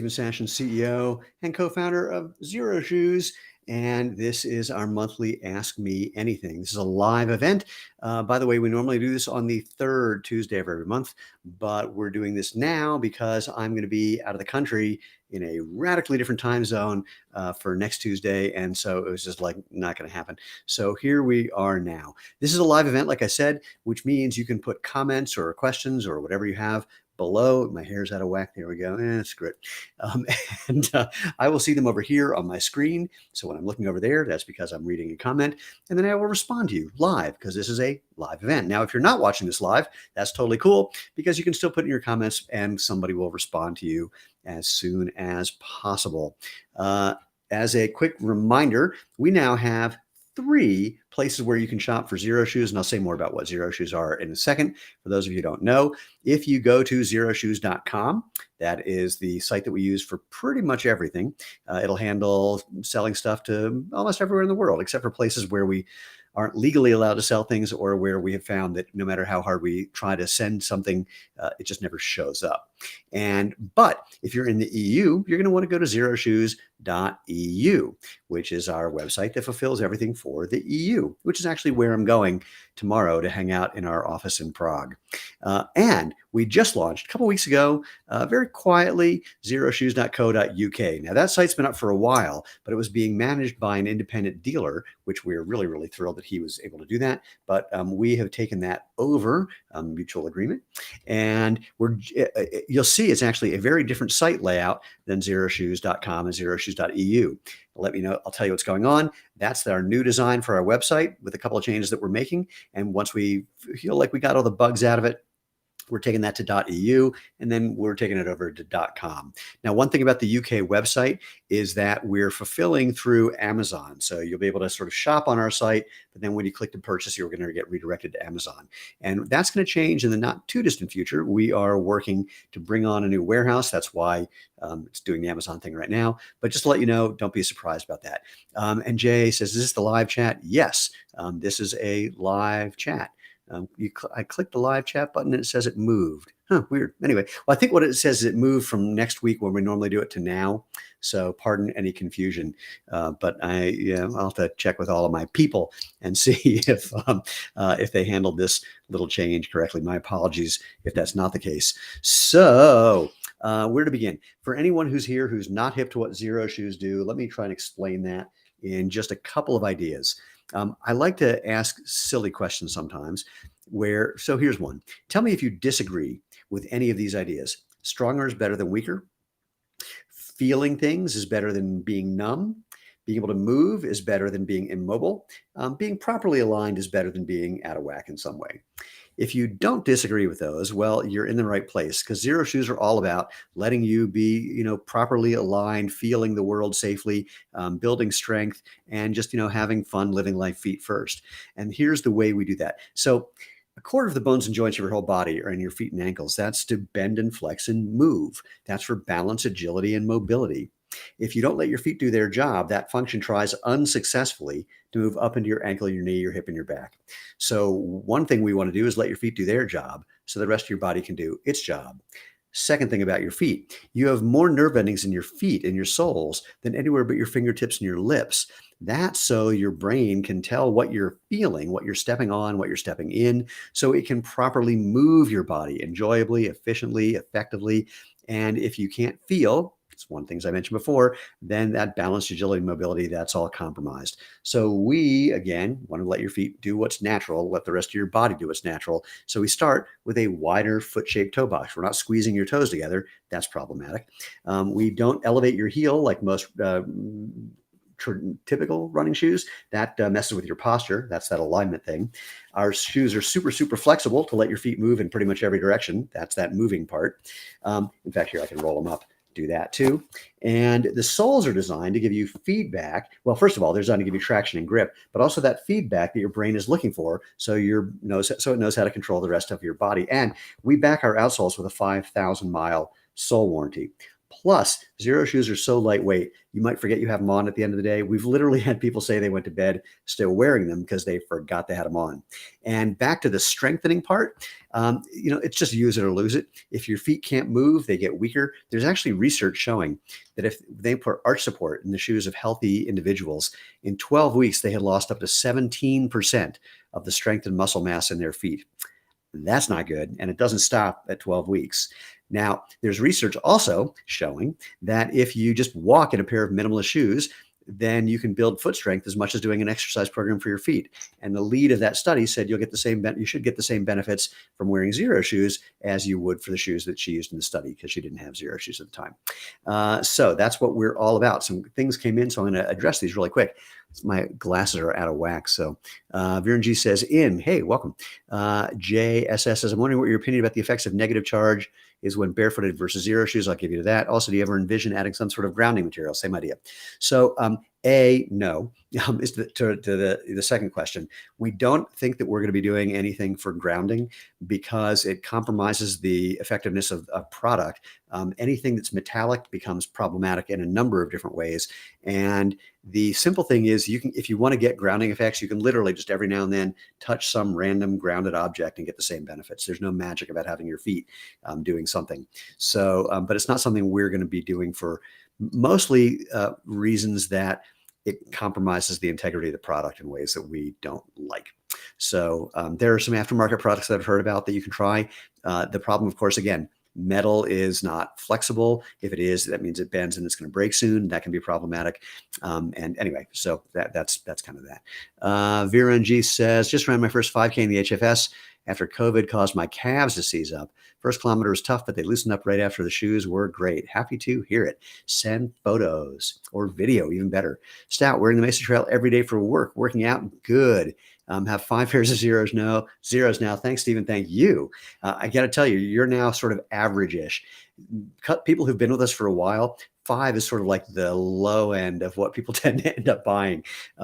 Sashen CEO and co-founder of Xero Shoes. And this is our monthly Ask Me Anything. This is a live event. By the way, we normally do this on the third Tuesday of every month, but we're doing this now because I'm going to be out of the country in a radically different time zone for next Tuesday. And so it was just like not going to happen. So here we are now. This is a live event, like I said, which means you can put comments or questions or whatever you have below. My hair's out of whack. There we go. That's great. Um, and I will see them over here on my screen. So when I'm looking over there, that's because I'm reading a comment. And then I will respond to you live because this is a live event. Now, if you're not watching this live, that's totally cool because you can still put in your comments and somebody will respond to you as soon as possible. As a quick reminder, we now have 3 places where you can shop for Xero Shoes, and I'll say more about what Xero Shoes are in a second. For those of you who don't know, if you go to xeroshoes.com, that is the site that we use for pretty much everything. It'll handle selling stuff to almost everywhere in the world, except for places where we aren't legally allowed to sell things or where we have found that no matter how hard we try to send something, it just never shows up. But if you're in the EU, you're going to want to go to xeroshoes.eu, which is our website that fulfills everything for the EU, which is actually where I'm going tomorrow to hang out in our office in Prague. And we just launched a couple weeks ago, very quietly, xeroshoes.co.uk. Now that site's been up for a while, but it was being managed by an independent dealer, which we're really, really thrilled that he was able to do that. But we have taken that over, mutual agreement, and you'll see it's actually a very different site layout than xeroshoes.com and xeroshoes.eu. Let me know. I'll tell you what's going on. That's our new design for our website with a couple of changes that we're making. And once we feel like we got all the bugs out of it, we're taking that to .eu, and then we're taking it over to .com. Now, one thing about the UK website is that we're fulfilling through Amazon. So you'll be able to sort of shop on our site, but then when you click to purchase, you're going to get redirected to Amazon. And that's going to change in the not too distant future. We are working to bring on a new warehouse. That's why it's doing the Amazon thing right now. But just to let you know, don't be surprised about that. And Jay says, is this the live chat? Yes, this is a live chat. I clicked the live chat button and it says it moved. Weird. Anyway, well, I think what it says is it moved from next week when we normally do it to now. So pardon any confusion, but I'll have to check with all of my people and see if they handled this little change correctly. My apologies if that's not the case. So where to begin? For anyone who's here who's not hip to what Xero Shoes do, let me try and explain that in just a couple of ideas. I like to ask silly questions sometimes so here's one. Tell me if you disagree with any of these ideas. Stronger is better than weaker. Feeling things is better than being numb. Being able to move is better than being immobile. Being properly aligned is better than being out of whack in some way. If you don't disagree with those, well, you're in the right place because Xero Shoes are all about letting you be, properly aligned, feeling the world safely, building strength, and just, having fun living life feet first. And here's the way we do that. So a quarter of the bones and joints of your whole body are in your feet and ankles. That's to bend and flex and move. That's for balance, agility, and mobility. If you don't let your feet do their job, that function tries unsuccessfully to move up into your ankle, your knee, your hip, and your back. So one thing we want to do is let your feet do their job so the rest of your body can do its job. Second thing about your feet, you have more nerve endings in your feet and your soles than anywhere but your fingertips and your lips. That's so your brain can tell what you're feeling, what you're stepping on, what you're stepping in, so it can properly move your body enjoyably, efficiently, effectively. And if you can't feel, it's one of the things I mentioned before, then that balance, agility, mobility, that's all compromised. So we, again, want to let your feet do what's natural, let the rest of your body do what's natural. So we start with a wider foot-shaped toe box. We're not squeezing your toes together. That's problematic. We don't elevate your heel like most typical running shoes. That messes with your posture. That's that alignment thing. Our shoes are super, super flexible to let your feet move in pretty much every direction. That's that moving part. In fact, here I can roll them up. Do that too. And the soles are designed to give you feedback. Well, first of all, they're designed to give you traction and grip, but also that feedback that your brain is looking for so it knows how to control the rest of your body. And we back our outsoles with a 5,000-mile sole warranty. Plus, Xero shoes are so lightweight, you might forget you have them on at the end of the day. We've literally had people say they went to bed still wearing them because they forgot they had them on. And back to the strengthening part, it's just use it or lose it. If your feet can't move, they get weaker. There's actually research showing that if they put arch support in the shoes of healthy individuals, in 12 weeks, they had lost up to 17% of the strength and muscle mass in their feet. That's not good. And it doesn't stop at 12 weeks. Now, there's research also showing that if you just walk in a pair of minimalist shoes, then you can build foot strength as much as doing an exercise program for your feet. And the lead of that study said you should get the same benefits from wearing Xero shoes as you would for the shoes that she used in the study, because she didn't have Xero shoes at the time. So that's what we're all about. Some things came in, so I'm going to address these really quick. My glasses are out of whack. So Viren G says, hey, welcome. JSS says, I'm wondering what your opinion about the effects of negative charge is when barefooted versus Xero shoes. I'll give you to that. Also, do you ever envision adding some sort of grounding material? Same idea. So no, is to the second question. We don't think that we're going to be doing anything for grounding because it compromises the effectiveness of a product. Anything that's metallic becomes problematic in a number of different ways. And the simple thing is, if you want to get grounding effects, you can literally just every now and then touch some random grounded object and get the same benefits. There's no magic about having your feet doing something. So, but it's not something we're going to be doing for mostly reasons that it compromises the integrity of the product in ways that we don't like. So there are some aftermarket products that I've heard about that you can try. The problem, of course, again, metal is not flexible. If it is, that means it bends and it's going to break soon. That can be problematic. And anyway, so that's kind of that. Viren G says, just ran my first 5K in the HFS after COVID caused my calves to seize up. First kilometer was tough, but they loosened up right after. The shoes were great. Happy to hear it. Send photos or video, even better. Stout, wearing the Mesa Trail every day for work, working out, good. Have 5 pairs of zeros now. Thanks, Stephen. Thank you. I got to tell you, you're now sort of average-ish. People who've been with us for a while, 5 is sort of like the low end of what people tend to end up buying.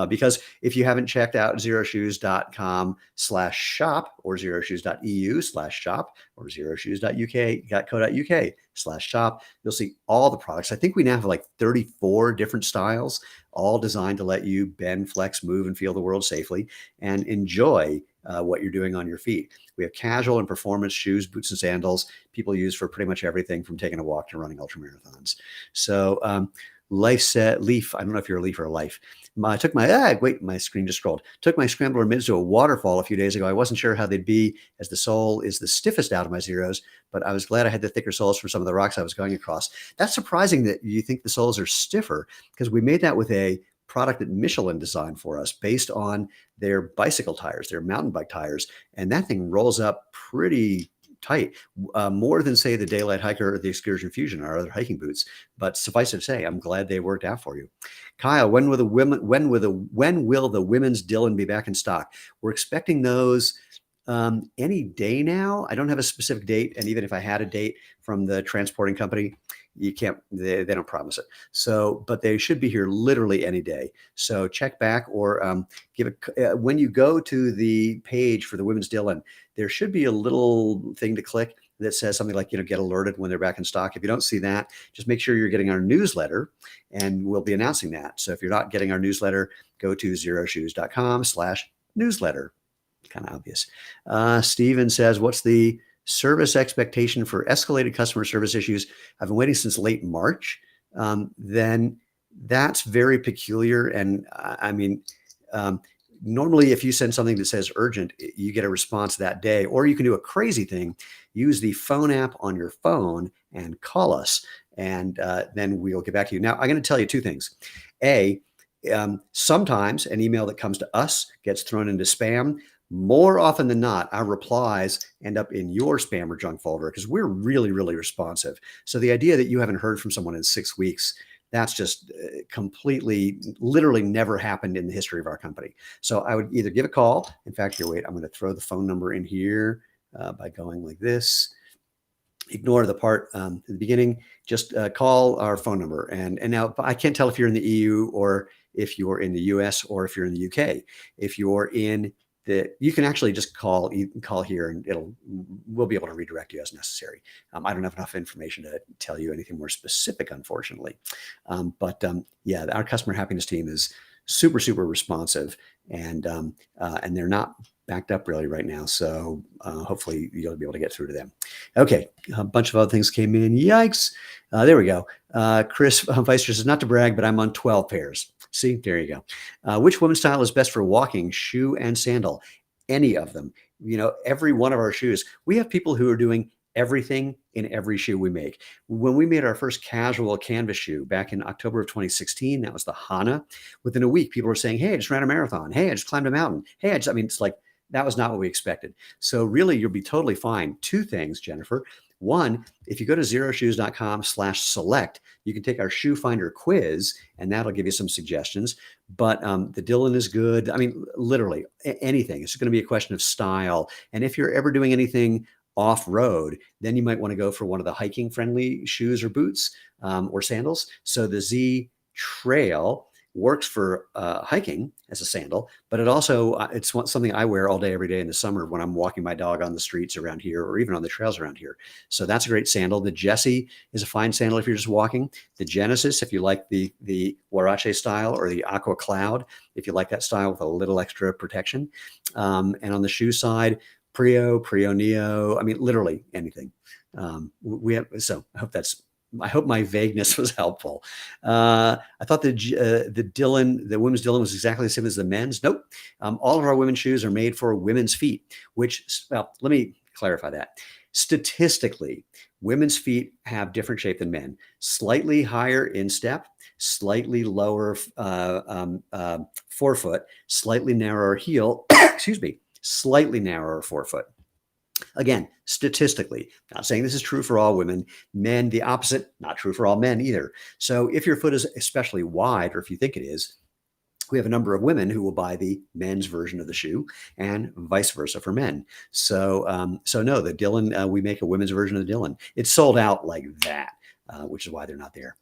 Because if you haven't checked out xeroshoes.com/shop or xeroshoes.eu/shop or xeroshoes.uk.co.uk/shop, you'll see all the products. I think we now have like 34 different styles, all designed to let you bend, flex, move, and feel the world safely and enjoy what you're doing on your feet. We have casual and performance shoes, boots, and sandals people use for pretty much everything from taking a walk to running ultramarathons. So Leaf, I don't know if you're a Leaf or a Life. My screen just scrolled. Took my Scrambler mids to a waterfall a few days ago. I wasn't sure how they'd be as the sole is the stiffest out of my Zeros, but I was glad I had the thicker soles for some of the rocks I was going across. That's surprising that you think the soles are stiffer, because we made that with a product that Michelin designed for us based on their bicycle tires, their mountain bike tires. And that thing rolls up pretty tight, more than say the Daylight Hiker or the Excursion Fusion, our other hiking boots. But suffice it to say, I'm glad they worked out for you. Kyle, when will the women's Dylan be back in stock? We're expecting those any day now. I don't have a specific date, and even if I had a date from the transporting company, you can't. They don't promise it. So, but they should be here literally any day. So check back or when you go to the page for the women's Dylan, there should be a little thing to click that says something like, get alerted when they're back in stock. If you don't see that, just make sure you're getting our newsletter, and we'll be announcing that. So if you're not getting our newsletter, go to xeroshoes.com/newsletter. Kind of obvious. Steven says, what's the service expectation for escalated customer service issues? I've been waiting since late March. Then that's very peculiar. And normally if you send something that says urgent, you get a response that day, or you can do a crazy thing, use the phone app on your phone and call us, and then we'll get back to you. Now, I'm going to tell you 2 things. Sometimes an email that comes to us gets thrown into spam. More often than not, our replies end up in your spam or junk folder because we're really, really responsive. So the idea that you haven't heard from someone in 6 weeks, that's just completely, literally never happened in the history of our company. So I would either give a call. In fact, here, wait, I'm going to throw the phone number in here by going like this. Ignore the part at the beginning. Just call our phone number. And now I can't tell if you're in the EU or if you're in the US or if you're in the UK. If you're in that you can actually just call. You can call here, and we'll be able to redirect you as necessary. I don't have enough information to tell you anything more specific, unfortunately. But yeah, our customer happiness team is super responsive, and they're not backed up really right now. So hopefully you'll be able to get through to them. Okay, a bunch of other things came in. Yikes! There we go. Chris Weister says, not to brag, but I'm on 12 pairs. See, there you go. Which women's style is best for walking, shoe and sandal? Any of them. Every one of our shoes. We have people who are doing everything in every shoe we make. When we made our first casual canvas shoe back in October of 2016, that was the Hana. Within a week, people were saying, hey, I just ran a marathon. Hey, I just climbed a mountain. Hey, it's like, that was not what we expected. So really, you'll be totally fine. Two things, Jennifer. One, if you go to xeroshoes.com/select, you can take our shoe finder quiz, and that'll give you some suggestions. But the Dylan is good. I mean, literally anything. It's going to be a question of style. And if you're ever doing anything off-road, then you might want to go for one of the hiking-friendly shoes or boots or sandals. So the Z Trail works for hiking as a sandal, but it's something I wear all day, every day in the summer when I'm walking my dog on the streets around here or even on the trails around here. So that's a great sandal. The Jessie is a fine sandal if you're just walking. The Genesis, if you like the Huarache style, or the Aqua Cloud, if you like that style with a little extra protection. And on the shoe side, Prio Neo, I mean, literally anything. So I hope my vagueness was helpful. I thought the women's Dylan was exactly the same as the men's. Nope. All of our women's shoes are made for women's feet, let me clarify that. Statistically, women's feet have different shape than men. Slightly higher instep, slightly lower forefoot, slightly narrower heel, excuse me, slightly narrower forefoot. Again, statistically, not saying this is true for all women. Men, the opposite, not true for all men either. So if your foot is especially wide, or if you think it is, we have a number of women who will buy the men's version of the shoe, and vice versa for men. So no, the Dylan, we make a women's version of the Dylan. It's sold out like that. Which is why they're not there.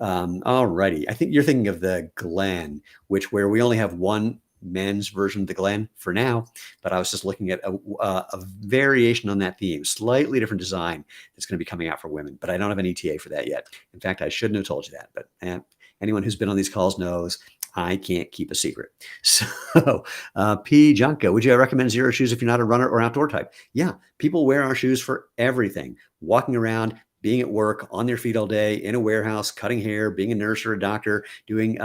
All righty. I think you're thinking of the Glen, where we only have one men's version of the Glen for now, but I was just looking at a variation on that theme, slightly different design that's going to be coming out for women, but I don't have an ETA for that yet. In fact, I shouldn't have told you that, but anyone who's been on these calls knows I can't keep a secret. So P. Junko, would you recommend Xero shoes if you're not a runner or outdoor type? Yeah, people wear our shoes for everything, walking around, being at work, on their feet all day, in a warehouse, cutting hair, being a nurse or a doctor, doing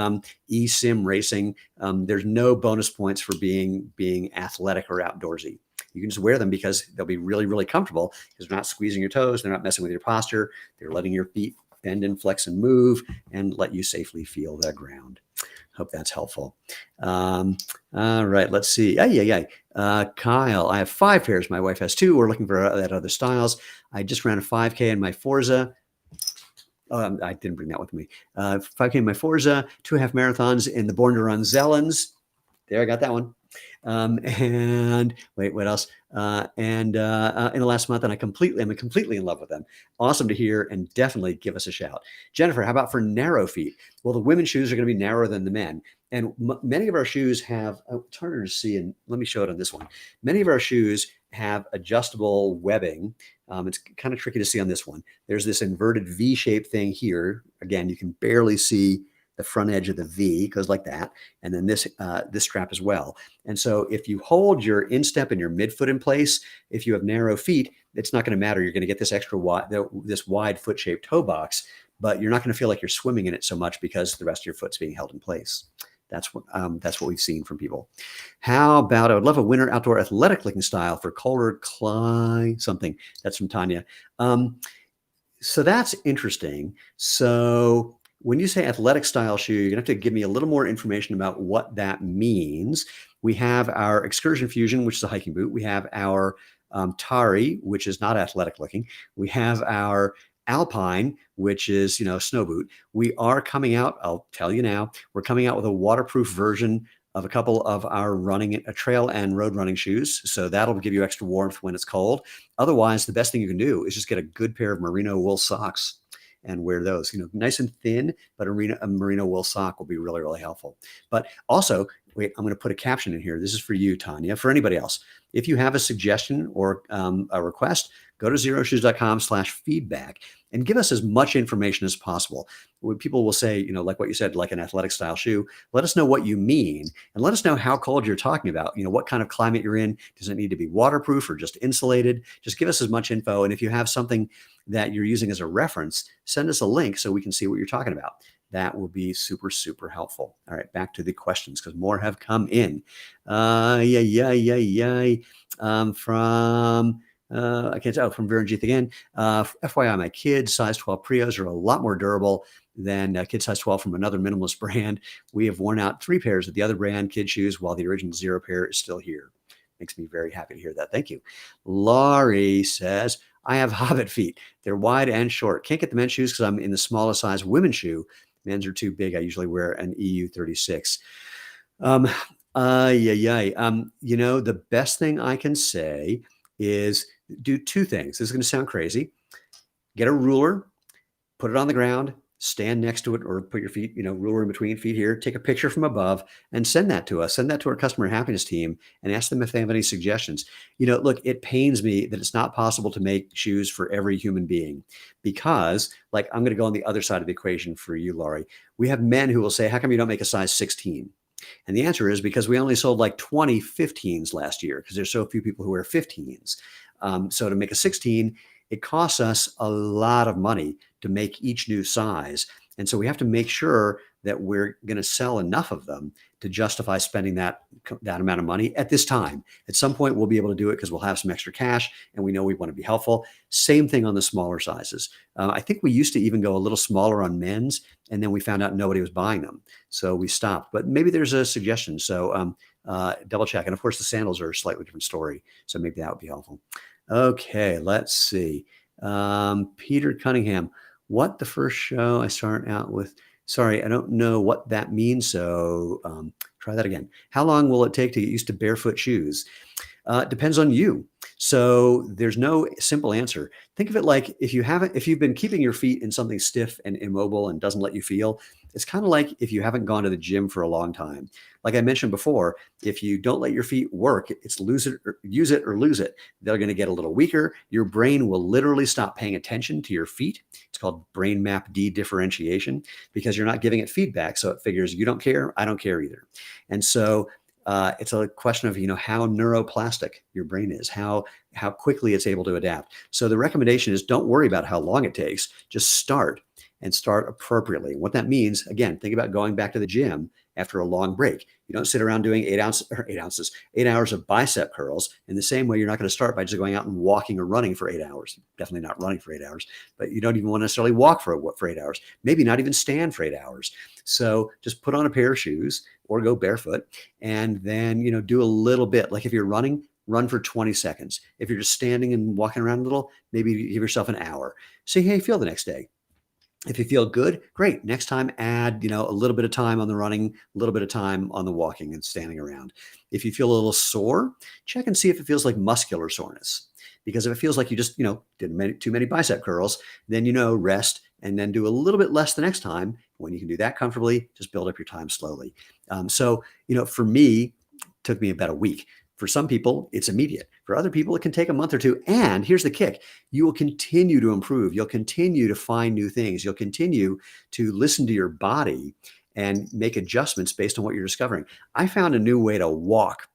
eSIM racing. There's no bonus points for being athletic or outdoorsy. You can just wear them because they'll be really comfortable, because they're not squeezing your toes, they're not messing with your posture, they're letting your feet bend and flex and move and let you safely feel the ground. Hope that's helpful. All right, let's see. Kyle, I have 5 pairs. My wife has 2. We're looking for that other styles. I just ran a 5K in my Forza. Oh, I didn't bring that with me. 5K in my Forza, 2.5 marathons in the Born to Run Zellens. There, I got that one. And wait, what else? In the last month, and I'm completely in love with them. Awesome to hear, and definitely give us a shout. Jennifer, how about for narrow feet? Well, the women's shoes are going to be narrower than the men. And many of our shoes have, it's harder to see, and let me show it on this one. Many of our shoes have adjustable webbing. It's kind of tricky to see on this one. There's this inverted V-shaped thing here. Again, you can barely see the front edge of the V, goes like that, and then this strap as well. And so if you hold your instep and your midfoot in place, if you have narrow feet, it's not going to matter. You're going to get this extra wide foot-shaped toe box, but you're not going to feel like you're swimming in it so much because the rest of your foot's being held in place. That's what we've seen from people. How about, I would love a winter outdoor athletic looking style for colder something. That's from Tanya. So that's interesting. So when you say athletic style shoe, you're gonna have to give me a little more information about what that means. We have our Excursion Fusion, which is a hiking boot. We have our Tari, which is not athletic looking. We have our Alpine, which is, snow boot. We are coming out, I'll tell you now, we're coming out with a waterproof version of a couple of our trail and road running shoes. So that'll give you extra warmth when it's cold. Otherwise, the best thing you can do is just get a good pair of merino wool socks and wear those, nice and thin, but a merino wool sock will be really helpful. But also, wait, I'm going to put a caption in here. This is for you, Tanya, for anybody else. If you have a suggestion or a request, go to xeroshoes.com/feedback and give us as much information as possible. When people will say, like what you said, like an athletic style shoe, let us know what you mean and let us know how cold you're talking about. What kind of climate you're in. Does it need to be waterproof or just insulated? Just give us as much info. And if you have something that you're using as a reference, send us a link so we can see what you're talking about. That will be super, super helpful. All right, back to the questions because more have come in. From I can't tell, from Virenjit again. FYI, my kids size 12 Prios are a lot more durable than kid size 12 from another minimalist brand. We have worn out 3 pairs of the other brand kid shoes while the original Xero pair is still here. Makes me very happy to hear that. Thank you. Laurie says, I have Hobbit feet. They're wide and short. Can't get the men's shoes because I'm in the smallest size women's shoe. Men's are too big. I usually wear an EU 36. The best thing I can say is do 2 things. This is going to sound crazy. Get a ruler, put it on the ground, stand next to it, or put your feet, ruler in between feet here, take a picture from above and send that to us. Send that to our customer happiness team and ask them if they have any suggestions. Look, it pains me that it's not possible to make shoes for every human being because, like, I'm going to go on the other side of the equation for you, Laurie. We have men who will say, how come you don't make a size 16? And the answer is because we only sold like 20 15s last year because there's so few people who wear 15s. So to make a 16, it costs us a lot of money to make each new size. And so we have to make sure that we're going to sell enough of them to justify spending that amount of money at this time. At some point, we'll be able to do it because we'll have some extra cash and we know we want to be helpful. Same thing on the smaller sizes. I think we used to even go a little smaller on men's and then we found out nobody was buying them. So we stopped, but maybe there's a suggestion. So double check. And of course the sandals are a slightly different story. So maybe that would be helpful. Okay, let's see. Peter Cunningham, what the first show I start out with? Sorry, I don't know what that means. So try that again. How long will it take to get used to barefoot shoes? Depends on you. So there's no simple answer. Think of it like if you've been keeping your feet in something stiff and immobile and doesn't let you feel, it's kind of like if you haven't gone to the gym for a long time. Like I mentioned before, if you don't let your feet work, it's use it or lose it. They're going to get a little weaker. Your brain will literally stop paying attention to your feet. It's called brain map dedifferentiation because you're not giving it feedback. So it figures you don't care, I don't care either. And so it's a question of, how neuroplastic your brain is, how quickly it's able to adapt. So the recommendation is don't worry about how long it takes. Just start and start appropriately. What that means, again, think about going back to the gym after a long break. You don't sit around doing 8 hours of bicep curls. In the same way, you're not going to start by just going out and walking or running for 8 hours. Definitely not running for 8 hours, but you don't even want to necessarily walk for 8 hours, maybe not even stand for 8 hours. So just put on a pair of shoes or go barefoot and then, do a little bit. Like if you're running, run for 20 seconds. If you're just standing and walking around a little, maybe give yourself an hour. See how you feel the next day. If you feel good, great. Next time, add, a little bit of time on the running, a little bit of time on the walking and standing around. If you feel a little sore, check and see if it feels like muscular soreness. Because if it feels like you just, did too many bicep curls, then, rest and then do a little bit less the next time. When you can do that comfortably, just build up your time slowly. For me, it took me about a week. For some people, it's immediate. For other people, it can take a month or two. And here's the kick. You will continue to improve. You'll continue to find new things. You'll continue to listen to your body and make adjustments based on what you're discovering. I found a new way to walk.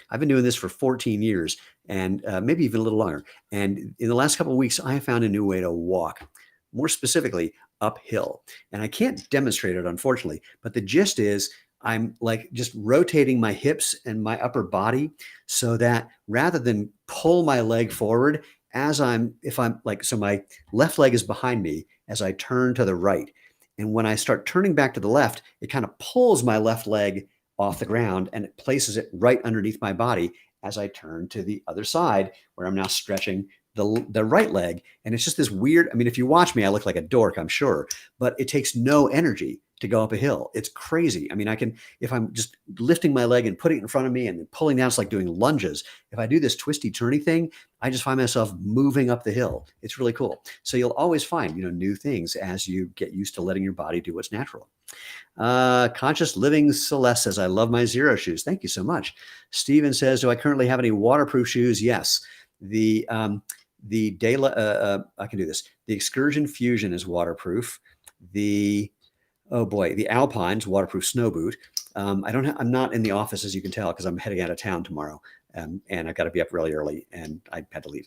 I've been doing this for 14 years and maybe even a little longer. And in the last couple of weeks, I have found a new way to walk, more specifically uphill. And I can't demonstrate it, unfortunately, but the gist is I'm like just rotating my hips and my upper body so that rather than pull my leg forward so my left leg is behind me as I turn to the right. And when I start turning back to the left, it kind of pulls my left leg off the ground and it places it right underneath my body as I turn to the other side where I'm now stretching the right leg. And it's just this weird, if you watch me, I look like a dork, I'm sure, but it takes no energy. to go up a hill. It's crazy. I mean, I can, if I'm just lifting my leg and putting it in front of me and then pulling down, it's like doing lunges. If I do this twisty turny thing, I just find myself moving up the hill. It's really cool. So you'll always find, new things as you get used to letting your body do what's natural. Conscious Living Celeste says, I love my Xero shoes. Thank you so much. Steven says, do I currently have any waterproof shoes? Yes. The Daylight, I can do this. The Excursion Fusion is waterproof. The Alpine's waterproof snow boot. I'm not in the office, as you can tell, because I'm heading out of town tomorrow. And I've got to be up really early, and I had to leave.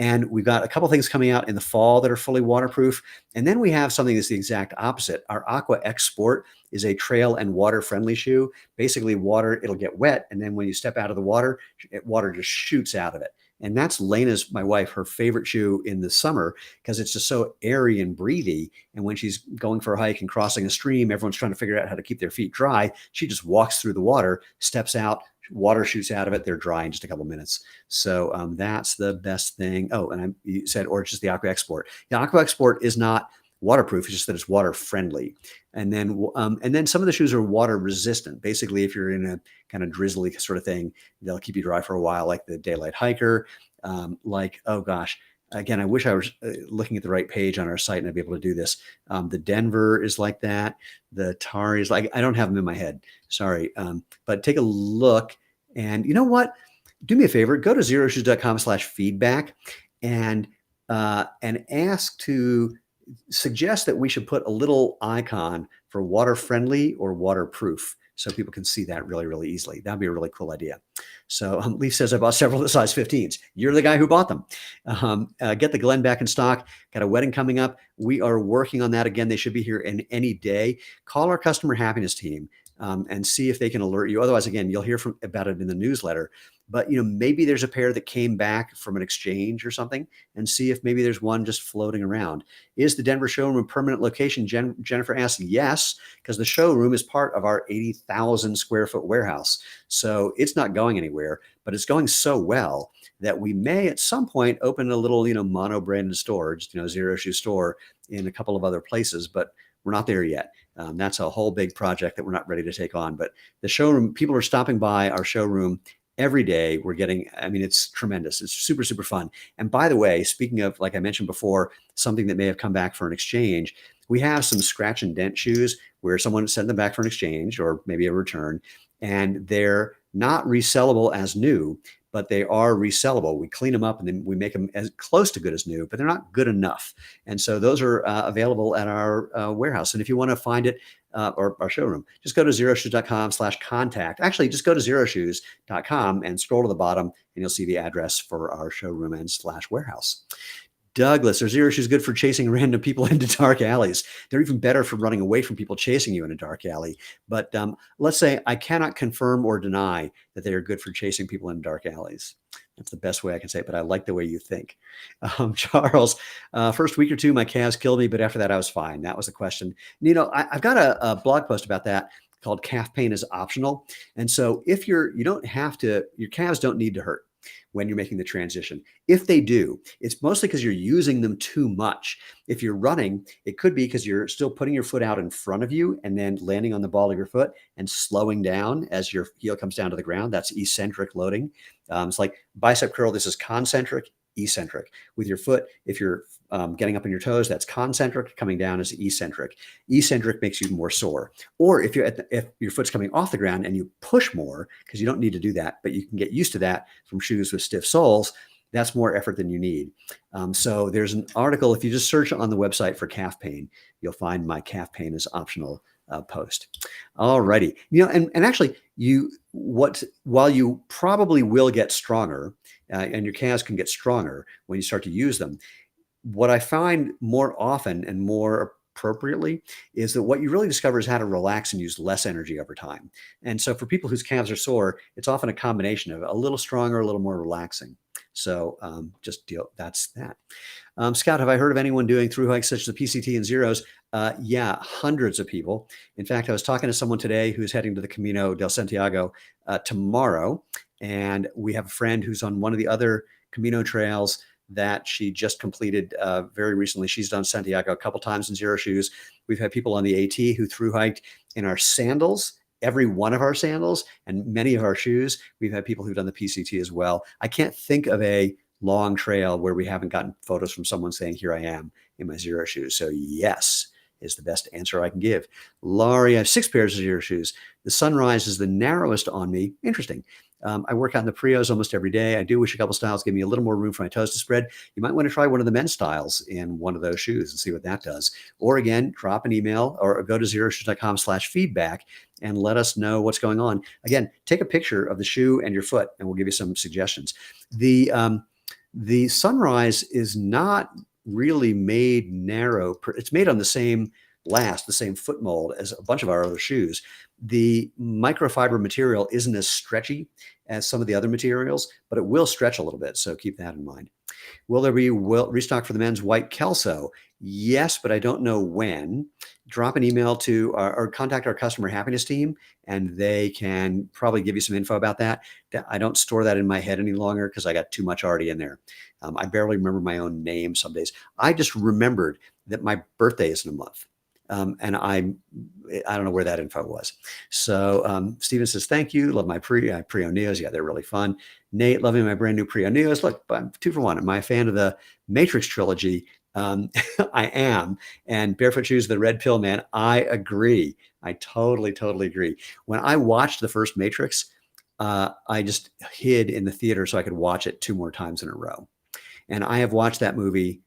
And we've got a couple things coming out in the fall that are fully waterproof. And then we have something that's the exact opposite. Our Aqua X Sport is a trail and water friendly shoe. Basically, water, it'll get wet. And then when you step out of the water, water just shoots out of it. And that's Lena's, my wife, her favorite shoe in the summer because it's just so airy and breathy. And when she's going for a hike and crossing a stream, everyone's trying to figure out how to keep their feet dry. She just walks through the water, steps out, water shoots out of it. They're dry in just a couple of minutes. So that's the best thing. Oh, and you said, or it's just the Aqua X Sport. The Aqua X Sport is not waterproof. It's just that it's water friendly. And then some of the shoes are water resistant. Basically, if you're in a kind of drizzly sort of thing, they'll keep you dry for a while, like the Daylight Hiker. Oh gosh, again, I wish I was looking at the right page on our site and I'd be able to do this. The Denver is like that. The Tari is like, I don't have them in my head. Sorry. But take a look, and you know what? Do me a favor, go to xeroshoes.com/feedback and ask to suggest that we should put a little icon for water friendly or waterproof so people can see that really, really easily. That'd be a really cool idea. So Leaf says, I bought several of the size 15s. You're the guy who bought them. Get the Glen back in stock. Got a wedding coming up. We are working on that again. They should be here in any day. Call our customer happiness team and see if they can alert you. Otherwise, again, you'll hear about it in the newsletter. But maybe there's a pair that came back from an exchange or something, and see if maybe there's one just floating around. Is the Denver showroom a permanent location? Jennifer asks, yes, because the showroom is part of our 80,000 square foot warehouse. So it's not going anywhere, but it's going so well that we may at some point open a little, mono branded store, just, Xero Shoe store in a couple of other places, but we're not there yet. That's a whole big project that we're not ready to take on. But the showroom, people are stopping by our showroom every day. We're getting, it's tremendous. It's super, super fun. And by the way, speaking of, like I mentioned before, something that may have come back for an exchange, we have some scratch and dent shoes where someone sent them back for an exchange or maybe a return, and they're not resellable as new, but they are resellable. We clean them up and then we make them as close to good as new, but they're not good enough. And so those are available at our warehouse. And if you want to find it, or our showroom, just go to xeroshoes.com/contact. Actually, just go to xeroshoes.com and scroll to the bottom and you'll see the address for our showroom and /warehouse. Douglas, are Xero Shoes good for chasing random people into dark alleys? They're even better for running away from people chasing you in a dark alley. But let's say I cannot confirm or deny that they are good for chasing people in dark alleys. That's the best way I can say it, but I like the way you think. Charles, first week or two, my calves killed me, but after that, I was fine. That was the question. I've got a blog post about that called Calf Pain is Optional. And so if you don't have to, your calves don't need to hurt when you're making the transition. If they do, it's mostly because you're using them too much. If you're running, it could be because you're still putting your foot out in front of you and then landing on the ball of your foot and slowing down as your heel comes down to the ground. That's eccentric loading. It's like bicep curl. This is concentric, eccentric. With your foot, if you're getting up on your toes, that's concentric. Coming down is eccentric. Eccentric makes you more sore. Or if your foot's coming off the ground and you push more, because you don't need to do that, but you can get used to that from shoes with stiff soles, that's more effort than you need. So there's an article, if you just search on the website for calf pain, you'll find my Calf Pain is Optional post. All righty. And actually, while you probably will get stronger, and your calves can get stronger when you start to use them, what I find more often and more appropriately is that what you really discover is how to relax and use less energy over time. And so for people whose calves are sore, it's often a combination of a little stronger, a little more relaxing. So that's that. Scott, have I heard of anyone doing through hikes such as the PCT and Xeros? Yeah, hundreds of people. In fact, I was talking to someone today who's heading to the Camino del Santiago tomorrow. And we have a friend who's on one of the other Camino trails that she just completed very recently. She's done Santiago a couple times in Xero Shoes. We've had people on the AT who thru hiked in our sandals, every one of our sandals, and many of our shoes. We've had people who've done the PCT as well. I can't think of a long trail where we haven't gotten photos from someone saying, here I am in my Xero Shoes. So yes is the best answer I can give. Laurie, I have 6 pairs of Xero Shoes. The Sunrise is the narrowest on me. Interesting. I work out in the Prios almost every day. I do wish a couple styles give me a little more room for my toes to spread. You might want to try one of the men's styles in one of those shoes and see what that does. Or again, drop an email or go to xeroshoes.com/feedback and let us know what's going on. Again, take a picture of the shoe and your foot, and we'll give you some suggestions. The Sunrise is not really made narrow. It's made on the same the same foot mold as a bunch of our other shoes. The microfiber material isn't as stretchy as some of the other materials, but it will stretch a little bit. So keep that in mind. Will there be restock for the men's white Kelso? Yes, but I don't know when. Drop an email to or contact our customer happiness team, and they can probably give you some info about that. I don't store that in my head any longer because I got too much already in there. I barely remember my own name some days. I just remembered that my birthday is in a month. And I don't know where that info was. So Steven says, thank you. Love my Prio Neos. Yeah, they're really fun. Nate, loving my brand new Prio Neos. Look, I'm 2 for 1. Am I a fan of the Matrix trilogy? I am. And Barefoot Shoes, the Red Pill Man, I agree. I totally agree. When I watched the first Matrix, I just hid in the theater so I could watch it 2 more times in a row. And I have watched that movie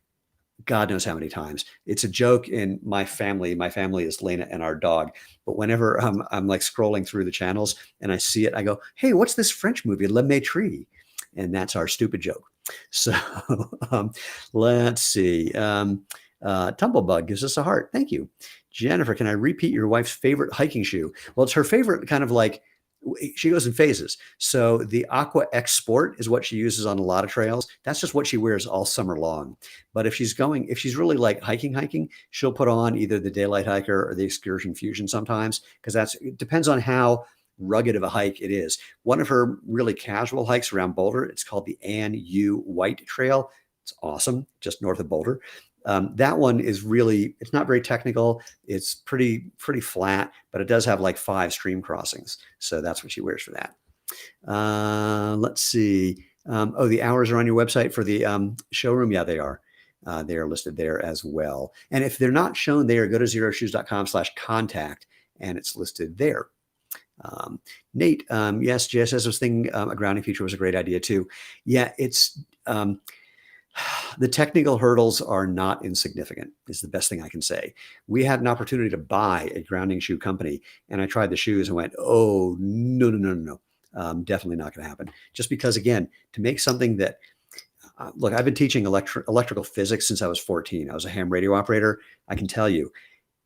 God knows how many times. It's a joke in my family. My family is Lena and our dog. But whenever I'm like scrolling through the channels and I see it, I go, hey, what's this French movie, Le Maître? And that's our stupid joke. So let's see. Tumblebug gives us a heart. Thank you. Jennifer, can I repeat your wife's favorite hiking shoe? Well, it's her favorite kind of like, she goes in phases. So the Aqua X Sport is what she uses on a lot of trails. That's just what she wears all summer long. But if she's really like hiking, she'll put on either the Daylight Hiker or the Excursion Fusion sometimes, because it depends on how rugged of a hike it is. One of her really casual hikes around Boulder, it's called the Ann U White Trail. It's awesome, just north of Boulder. That one is really, it's not very technical. It's pretty flat, but it does have like 5 stream crossings. So that's what she wears for that. Let's see. Oh, the hours are on your website for the showroom. Yeah, they are. They are listed there as well. And if they're not shown there, go to xeroshoes.com/contact and it's listed there. Nate, yes, JSS was thinking a grounding feature was a great idea too. Yeah, it's, the technical hurdles are not insignificant is the best thing I can say. We had an opportunity to buy a grounding shoe company and I tried the shoes and went, oh, no. Definitely not going to happen. Just because, again, to make something that, look, I've been teaching electrical physics since I was 14. I was a ham radio operator. I can tell you,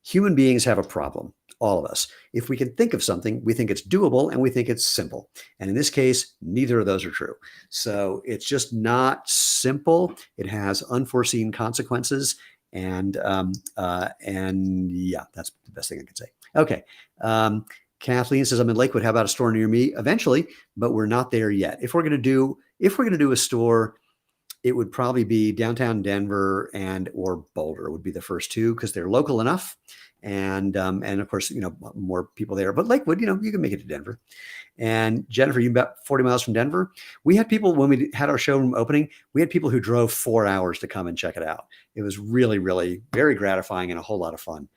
human beings have a problem. All of us. If we can think of something, we think it's doable and we think it's simple. And in this case, neither of those are true. So it's just not simple. It has unforeseen consequences. And yeah, that's the best thing I can say. Okay. Kathleen says, I'm in Lakewood. How about a store near me? Eventually, but we're not there yet. If we're going to do a store, it would probably be downtown Denver or Boulder would be the first 2 because they're local enough. And of course, more people there, but Lakewood, you can make it to Denver. And Jennifer, you about 40 miles from Denver. We had people, when we had our showroom opening, we had people who drove 4 hours to come and check it out. It was really, really very gratifying and a whole lot of fun.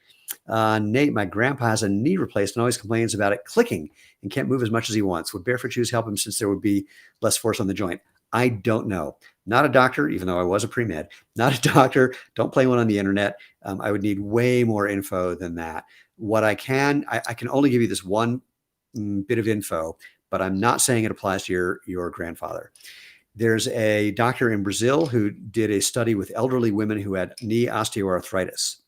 Nate, my grandpa has a knee replaced and always complains about it clicking and can't move as much as he wants. Would barefoot shoes help him since there would be less force on the joint? I don't know. Not a doctor, even though I was a pre-med. Not a doctor. Don't play one on the internet. I would need way more info than that. What I can only give you this one bit of info, but I'm not saying it applies to your grandfather. There's a doctor in Brazil who did a study with elderly women who had knee osteoarthritis.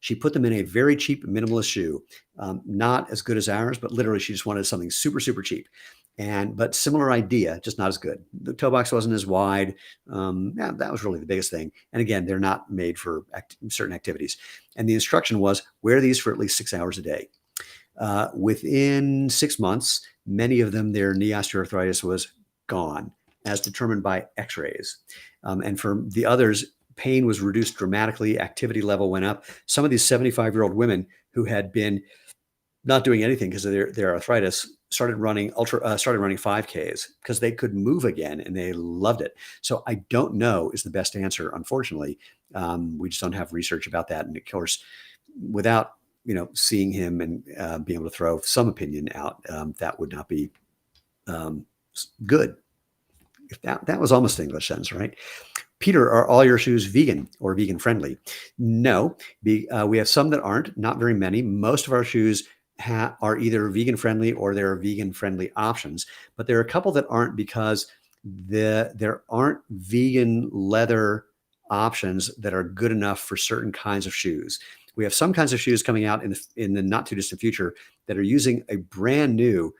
She put them in a very cheap minimalist shoe, not as good as ours, but literally she just wanted something super cheap. But similar idea, just not as good. The toe box wasn't as wide. Yeah, that was really the biggest thing. And again, they're not made for certain activities. And the instruction was wear these for at least 6 hours a day. Within 6 months, many of them, their knee osteoarthritis was gone. as determined by x-rays. And for the others, pain was reduced dramatically, activity level went up. Some of these 75-year-old women who had been not doing anything because of their arthritis started running 5Ks because they could move again and they loved it. So I don't know is the best answer. Unfortunately, we just don't have research about that. And of course, without seeing him and being able to throw some opinion out, that would not be good. If that was almost an English sentence, right? Peter, are all your shoes vegan or vegan friendly? No, we have some that aren't, not very many. Most of our shoes are either vegan friendly or there are vegan friendly options, but there are a couple that aren't because there aren't vegan leather options that are good enough for certain kinds of shoes. We have some kinds of shoes coming out in the not too distant future that are using a brand new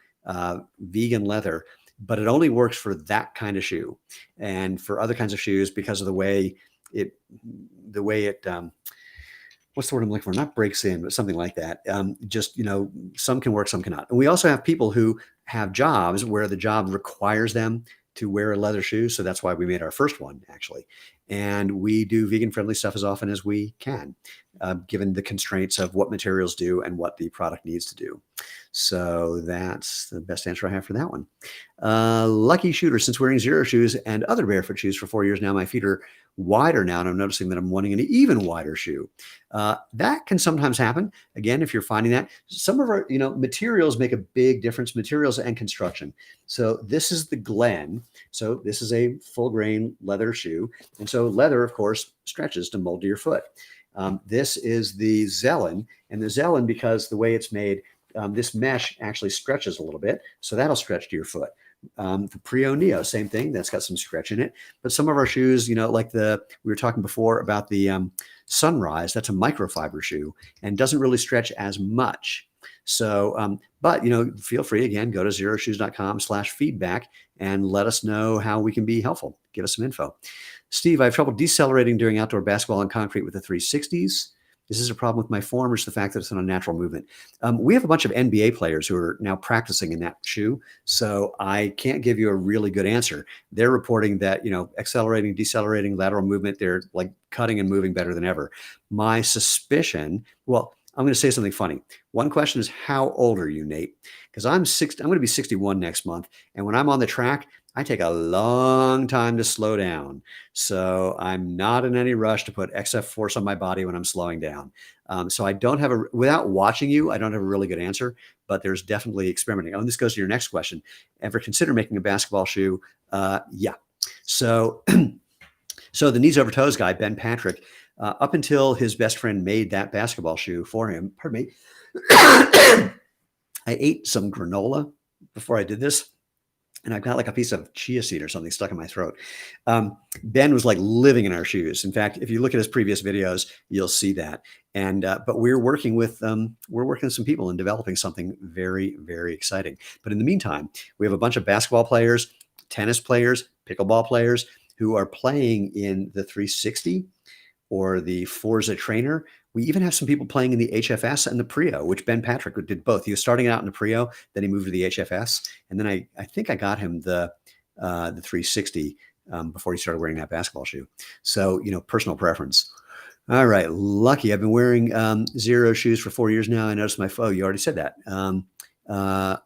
vegan leather, but it only works for that kind of shoe. And for other kinds of shoes, because of the way it what's the word I'm looking for? Not breaks in, but something like that. Just, some can work, some cannot. And we also have people who have jobs where the job requires them to wear a leather shoe. So that's why we made our first one, actually. And we do vegan friendly stuff as often as we can, given the constraints of what materials do and what the product needs to do. So that's the best answer I have for that one. Lucky shooter, since wearing Xero shoes and other barefoot shoes for 4 years now, my feet are wider now, and I'm noticing that I'm wanting an even wider shoe. That can sometimes happen. Again, if you're finding that, some of our materials make a big difference, materials and construction. So this is the Glen. So this is a full grain leather shoe. And so leather, of course, stretches to mold to your foot. This is the Zelen, and the Zelen, because the way it's made, this mesh actually stretches a little bit. So that'll stretch to your foot. The Prio Neo, same thing. That's got some stretch in it. But some of our shoes, like we were talking before about the Sunrise, that's a microfiber shoe and doesn't really stretch as much. So, but, feel free, again, go to xeroshoes.com/feedback and let us know how we can be helpful. Give us some info. Steve, I have trouble decelerating during outdoor basketball on concrete with the 360s. Is this a problem with my form or is the fact that it's an unnatural movement? We have a bunch of NBA players who are now practicing in that shoe, so I can't give you a really good answer. They're reporting that, accelerating, decelerating, lateral movement, they're like cutting and moving better than ever. My suspicion, well, I'm going to say something funny. One question is, how old are you, Nate? Because I'm going to be 61 next month, and when I'm on the track, I take a long time to slow down. So I'm not in any rush to put excess force on my body when I'm slowing down. So I don't have without watching you, I don't have a really good answer, but there's definitely experimenting. Oh, and this goes to your next question. Ever consider making a basketball shoe? Yeah. So, so the knees over toes guy, Ben Patrick, up until his best friend made that basketball shoe for him, pardon me, I ate some granola before I did this. And I've got like a piece of chia seed or something stuck in my throat. Ben was like living in our shoes. In fact, if you look at his previous videos, you'll see that. And but we're working with some people and developing something very, very exciting. But in the meantime, we have a bunch of basketball players, tennis players, pickleball players who are playing in the 360 or the Forza Trainer. We even have some people playing in the HFS and the Prio, which Ben Patrick did both. He was starting out in the Prio, then he moved to the HFS, and then I think I got him the 360 before he started wearing that basketball shoe. So, personal preference. All right, Lucky. I've been wearing Xero shoes for 4 years now. I noticed you already said that.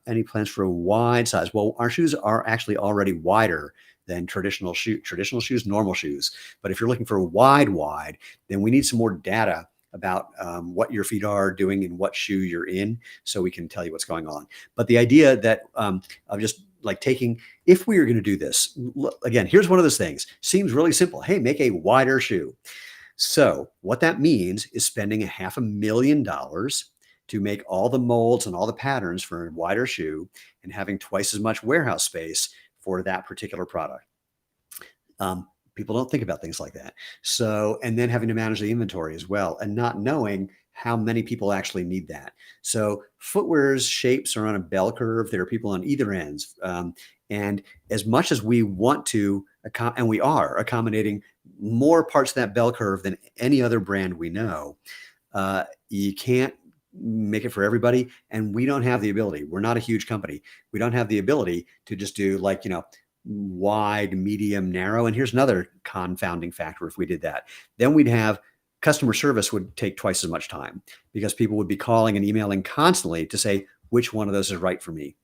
Any plans for a wide size? Well, our shoes are actually already wider than traditional shoes, normal shoes. But if you're looking for a wide, then we need some more data about what your feet are doing and what shoe you're in, so we can tell you what's going on. But the idea that of just like if we are going to do this, again, here's one of those things. Seems really simple. Hey, make a wider shoe. So what that means is spending $500,000 to make all the molds and all the patterns for a wider shoe and having twice as much warehouse space for that particular product. People don't think about things like that. So, and then having to manage the inventory as well and not knowing how many people actually need that. So footwear's shapes are on a bell curve. There are people on either ends. And as much as we want to, and we are accommodating more parts of that bell curve than any other brand we know, you can't make it for everybody. And we don't have the ability. We're not a huge company. We don't have the ability to just do wide, medium, narrow. And here's another confounding factor. If we did that, then we'd have customer service would take twice as much time because people would be calling and emailing constantly to say which one of those is right for me.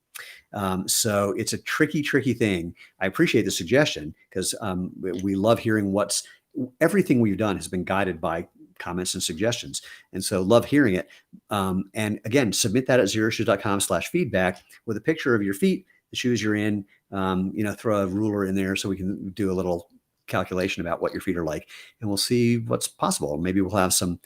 So it's a tricky thing. I appreciate the suggestion because we love hearing everything we've done has been guided by comments and suggestions. And so love hearing it. And again, submit that at xeroshoes.com/feedback with a picture of your feet, the shoes you're in, throw a ruler in there so we can do a little calculation about what your feet are like, and we'll see what's possible. Maybe we'll have some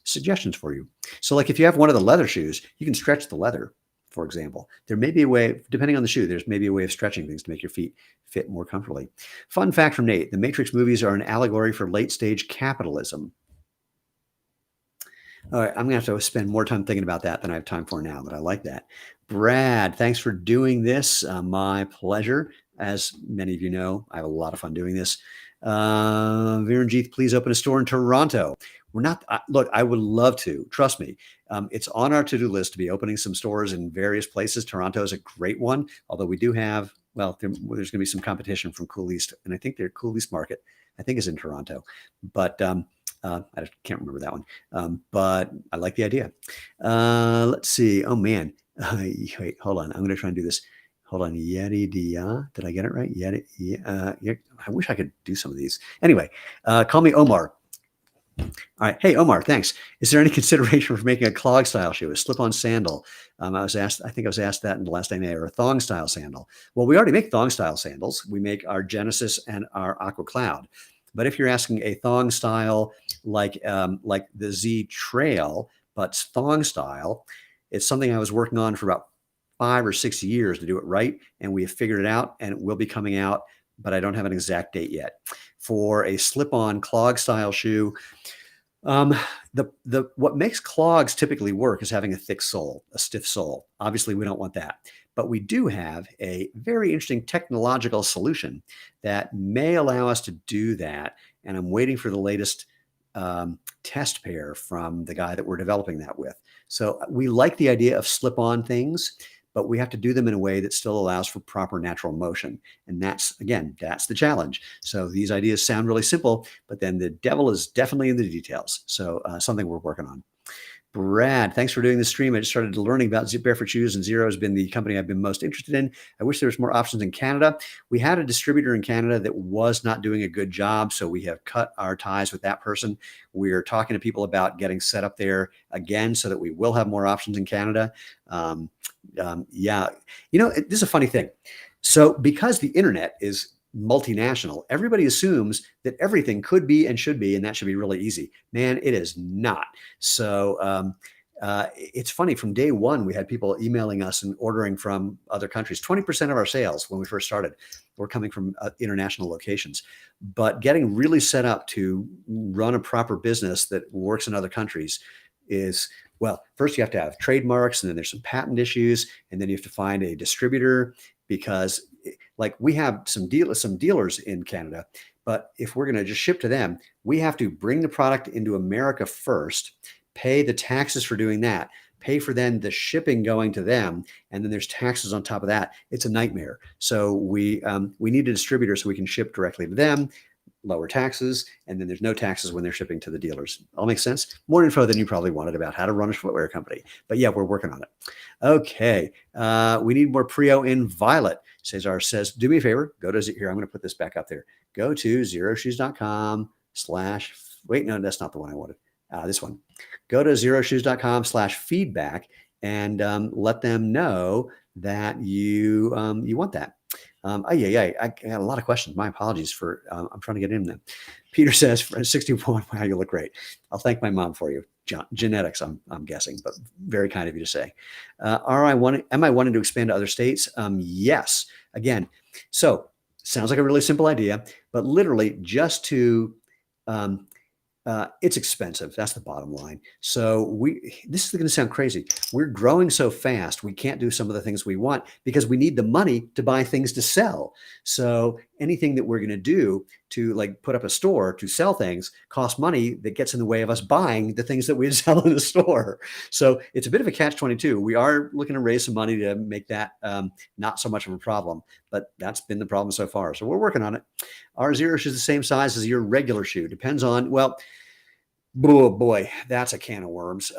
suggestions for you. So like if you have one of the leather shoes, you can stretch the leather, for example. There may be a way, depending on the shoe, there's maybe a way of stretching things to make your feet fit more comfortably. Fun fact from Nate, the Matrix movies are an allegory for late stage capitalism. All right, I'm gonna have to spend more time thinking about that than I have time for now, but I like that. Brad, thanks for doing this. My pleasure. As many of you know, I have a lot of fun doing this. Virenjith, please open a store in Toronto. We're not, look, I would love to, trust me. It's on our to-do list to be opening some stores in various places. Toronto is a great one, although we do have, there's going to be some competition from Cool East, and I think their Cool East Market, I think, is in Toronto. But I can't remember that one, but I like the idea. Let's see. Oh, man. Wait, hold on. I'm going to try and do this. Hold on. Yeti Dia. Did I get it right? Yeti. Yeah. I wish I could do some of these. Anyway, call me Omar. All right. Hey, Omar, thanks. Is there any consideration for making a clog style shoe, a slip-on sandal? I think I was asked that in the last AMA, or a thong style sandal. Well, we already make thong style sandals. We make our Genesis and our Aqua Cloud. But if you're asking a thong style like the Z Trail, but thong style, it's something I was working on for about 5 or 6 years to do it right. And we have figured it out, and it will be coming out, but I don't have an exact date yet. For a slip-on clog style shoe, what makes clogs typically work is having a thick sole, a stiff sole. Obviously, we don't want that. But we do have a very interesting technological solution that may allow us to do that. And I'm waiting for the latest test pair from the guy that we're developing that with. So we like the idea of slip-on things, but we have to do them in a way that still allows for proper natural motion. And that's the challenge. So these ideas sound really simple, but then the devil is definitely in the details. So something we're working on. Brad, thanks for doing the stream. I just started learning about Barefoot Shoes, and Xero has been the company I've been most interested in. I wish there was more options in Canada. We had a distributor in Canada that was not doing a good job, so we have cut our ties with that person. We're talking to people about getting set up there again so that we will have more options in Canada. Yeah, this is a funny thing. So because the internet is multinational, everybody assumes that everything could be and should be, and that should be really easy. Man, it is not. So it's funny, from day one, we had people emailing us and ordering from other countries. 20% of our sales when we first started were coming from international locations. But getting really set up to run a proper business that works in other countries is, well, first you have to have trademarks, and then there's some patent issues, and then you have to find a distributor, because like we have some dealers in Canada, but if we're going to just ship to them, we have to bring the product into America first, pay the taxes for doing that, pay for then the shipping going to them, and then there's taxes on top of that. It's a nightmare. So we need a distributor so we can ship directly to them, lower taxes, and then there's no taxes when they're shipping to the dealers. All makes sense? More info than you probably wanted about how to run a footwear company. But yeah, we're working on it. Okay. We need more Prio in Violet. Cesar says, do me a favor, go to here. I'm going to put this back up there. Go to xeroshoes.com/ wait, no, that's not the one I wanted. This one. Go to xeroshoes.com/feedback and let them know that you want that. I got a lot of questions. My apologies for, I'm trying to get in them. Peter says, 61, wow, you look great. I'll thank my mom for you. Genetics, I'm guessing, but very kind of you to say. Am I wanting to expand to other states? Yes. Again, so sounds like a really simple idea, but literally just to, it's expensive. That's the bottom line. So this is going to sound crazy. We're growing so fast, we can't do some of the things we want because we need the money to buy things to sell. So anything that we're going to do to like put up a store to sell things costs money that gets in the way of us buying the things that we sell in the store. So it's a bit of a catch-22. We are looking to raise some money to make that not so much of a problem, but that's been the problem so far. So we're working on it. Our Xero shoe is the same size as your regular shoe. Depends on, well, oh boy, that's a can of worms.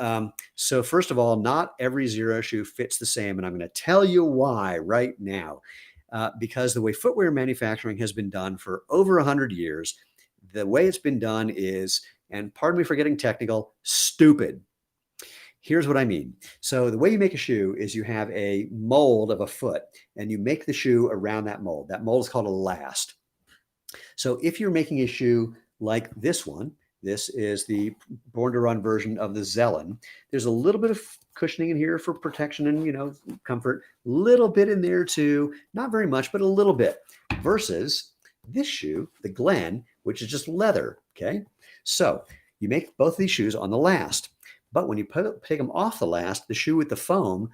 So first of all, not every Xero shoe fits the same, and I'm going to tell you why right now. Because the way footwear manufacturing has been done for over 100 years, the way it's been done is, and pardon me for getting technical, stupid. Here's what I mean. So the way you make a shoe is you have a mold of a foot, and you make the shoe around that mold. That mold is called a last. So if you're making a shoe like this one, this is the Born to Run version of the Zelen. There's a little bit of cushioning in here for protection and, comfort. Little bit in there too, not very much, but a little bit. Versus this shoe, the Glen, which is just leather. Okay, so you make both of these shoes on the last, but when you take them off the last, the shoe with the foam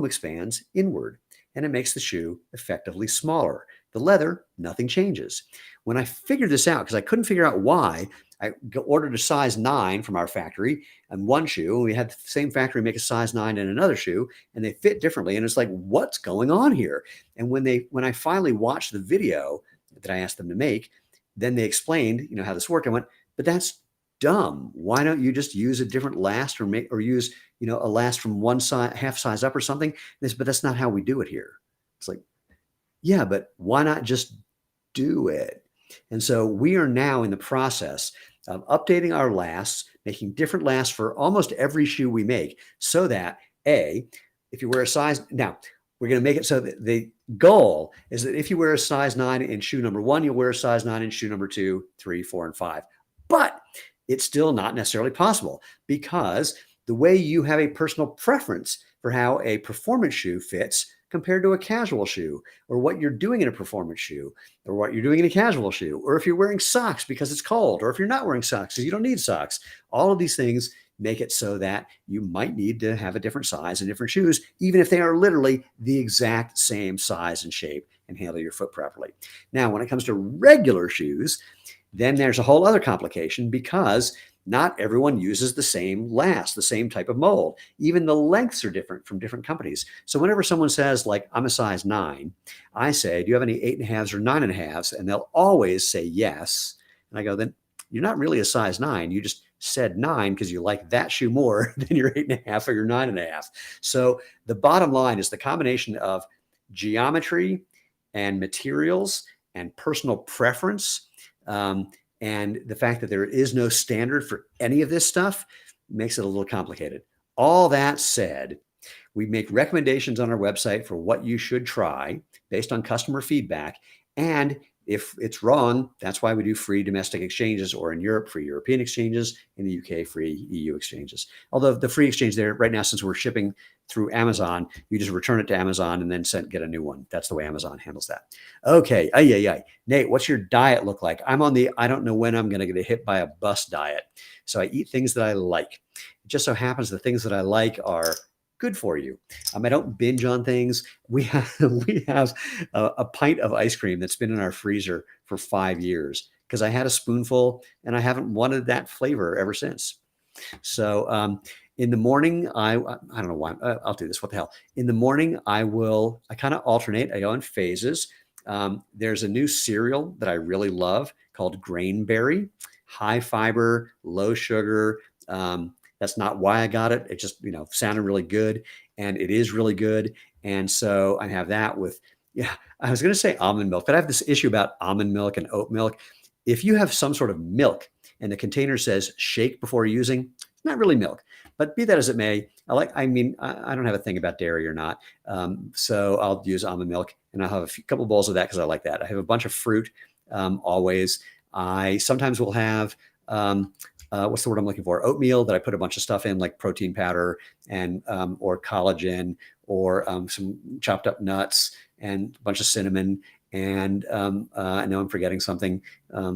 expands inward, and it makes the shoe effectively smaller. The leather, nothing changes. When I figured this out, because I couldn't figure out why, I ordered a size 9 from our factory and one shoe, and we had the same factory make a size 9 in another shoe, and they fit differently. And it's like, what's going on here? And when I finally watched the video that I asked them to make, then they explained, how this worked. I went, but that's dumb. Why don't you just use a different last or use, a last from one size, half size up or something? But that's not how we do it here. It's like, yeah, but why not just do it? And so we are now in the process of updating our lasts, making different lasts for almost every shoe we make, so that if you wear a size, now we're going to make it so that the goal is that if you wear a size 9 in shoe number 1, you'll wear a size 9 in shoe number 2, 3, 4, and 5. But it's still not necessarily possible, because the way you have a personal preference for how a performance shoe fits compared to a casual shoe, or what you're doing in a performance shoe, or what you're doing in a casual shoe, or if you're wearing socks because it's cold, or if you're not wearing socks because you don't need socks. All of these things make it so that you might need to have a different size in different shoes, even if they are literally the exact same size and shape and handle your foot properly. Now, when it comes to regular shoes, then there's a whole other complication, because not everyone uses the same last, the same type of mold. Even the lengths are different from different companies. So whenever someone says, like, I'm a size 9, I say, do you have any 8.5s or 9.5s? And they'll always say yes. And I go, then you're not really a size 9. You just said 9 because you like that shoe more than your 8.5 or your 9.5. So the bottom line is the combination of geometry and materials and personal preference, and the fact that there is no standard for any of this stuff makes it a little complicated. All that said, we make recommendations on our website for what you should try based on customer feedback. And if it's wrong, that's why we do free domestic exchanges, or in Europe, free European exchanges, in the UK, free EU exchanges. Although the free exchange there right now, since we're shipping through Amazon, you just return it to Amazon and then get a new one. That's the way Amazon handles that. Okay. Nate, what's your diet look like? I'm on the, I don't know when I'm going to get hit by a bus diet. So I eat things that I like. It just so happens the things that I like are good for you. I don't binge on things. We have a pint of ice cream that's been in our freezer for 5 years because I had a spoonful and I haven't wanted that flavor ever since. So in the morning, I don't know why, I'll do this. What the hell? In the morning, I kind of alternate. I go in phases. There's a new cereal that I really love called Grainberry, high fiber, low sugar. That's not why I got it. It just, sounded really good, and it is really good. And so I have that with, I was going to say almond milk, but I have this issue about almond milk and oat milk. If you have some sort of milk and the container says shake before using, it's not really milk. But be that as it may, I don't have a thing about dairy or not. So I'll use almond milk, and I'll have a couple bowls of that because I like that. I have a bunch of fruit always. I sometimes will have, what's the word I'm looking for? Oatmeal that I put a bunch of stuff in, like protein powder and or collagen, or some chopped up nuts and a bunch of cinnamon. And I know I'm forgetting something,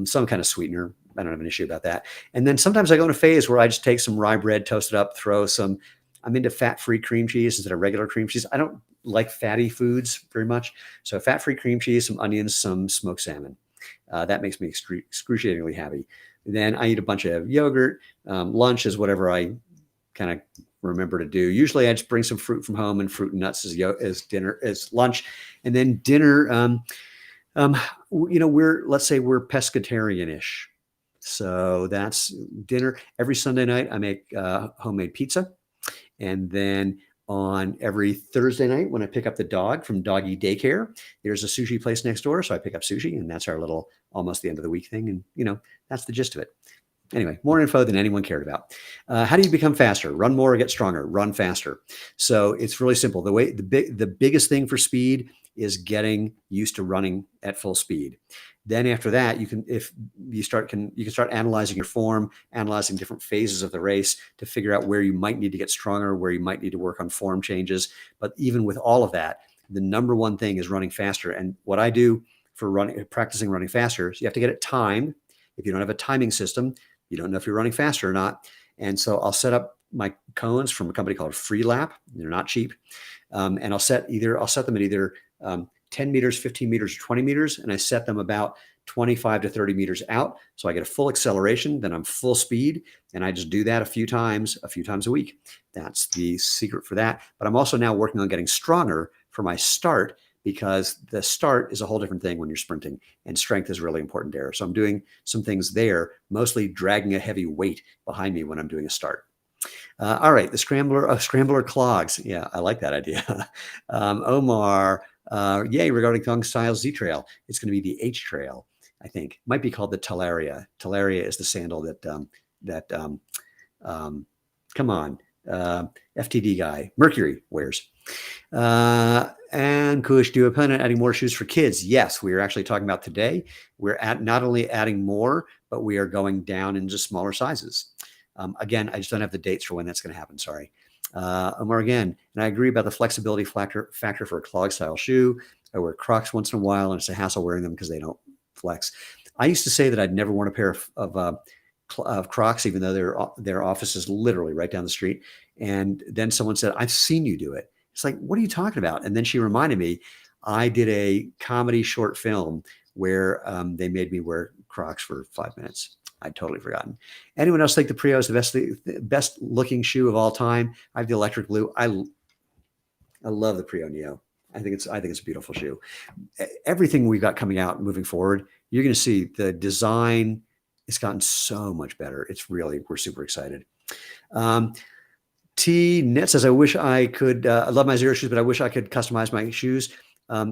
some kind of sweetener. I don't have an issue about that. And then sometimes I go in a phase where I just take some rye bread, toast it up, I'm into fat-free cream cheese instead of regular cream cheese. I don't like fatty foods very much. So fat-free cream cheese, some onions, some smoked salmon. That makes me excruciatingly happy. Then I eat a bunch of yogurt. Lunch is whatever I kind of remember to do. Usually I just bring some fruit from home, and fruit and nuts as dinner, as lunch. And then dinner, let's say we're pescatarian-ish. So that's dinner. Every Sunday night I make homemade pizza. And then on every Thursday night, when I pick up the dog from doggy daycare, there's a sushi place next door. So I pick up sushi, and that's our little almost the end of the week thing. And, that's the gist of it. Anyway, more info than anyone cared about. How do you become faster? Run more or get stronger? Run faster. So it's really simple. The biggest thing for speed is getting used to running at full speed. Then after that, you can start analyzing your form, analyzing different phases of the race to figure out where you might need to get stronger, where you might need to work on form changes. But even with all of that, the number one thing is running faster. And what I do for practicing running faster is you have to get it timed. If you don't have a timing system, you don't know if you're running faster or not. And so I'll set up my cones from a company called Freelap. They're not cheap. And I'll set them at either 10 meters, 15 meters, or 20 meters. And I set them about 25 to 30 meters out. So I get a full acceleration, then I'm full speed. And I just do that a few times a week. That's the secret for that. But I'm also now working on getting stronger for my start, because the start is a whole different thing when you're sprinting, and strength is really important there. So I'm doing some things there, mostly dragging a heavy weight behind me when I'm doing a start. All right, the scrambler clogs. Yeah, I like that idea. Omar, yay, regarding Thong Style Z Trail. It's going to be the H Trail, I think. Might be called the Talaria. Talaria is the sandal that FTD guy, Mercury wears. And Kush, do you plan on adding more shoes for kids? Yes, we are actually talking about today. We're not only adding more, but we are going down into smaller sizes. Again, I just don't have the dates for when that's going to happen. Sorry. Omar again, and I agree about the flexibility factor for a clog style shoe. I wear Crocs once in a while, and it's a hassle wearing them because they don't flex. I used to say that I'd never worn a pair of Crocs, even though their office is literally right down the street. And then someone said, I've seen you do it. It's like, what are you talking about? And then she reminded me, I did a comedy short film where they made me wear Crocs for 5 minutes. I'd totally forgotten. Anyone else think the Prio is the best looking shoe of all time? I have the electric blue. I love the Prio Neo. I think it's a beautiful shoe. Everything we've got coming out moving forward, you're going to see the design. It's gotten so much better. We're super excited. T Net says, I wish I could, I love my Xero shoes, but I wish I could customize my shoes.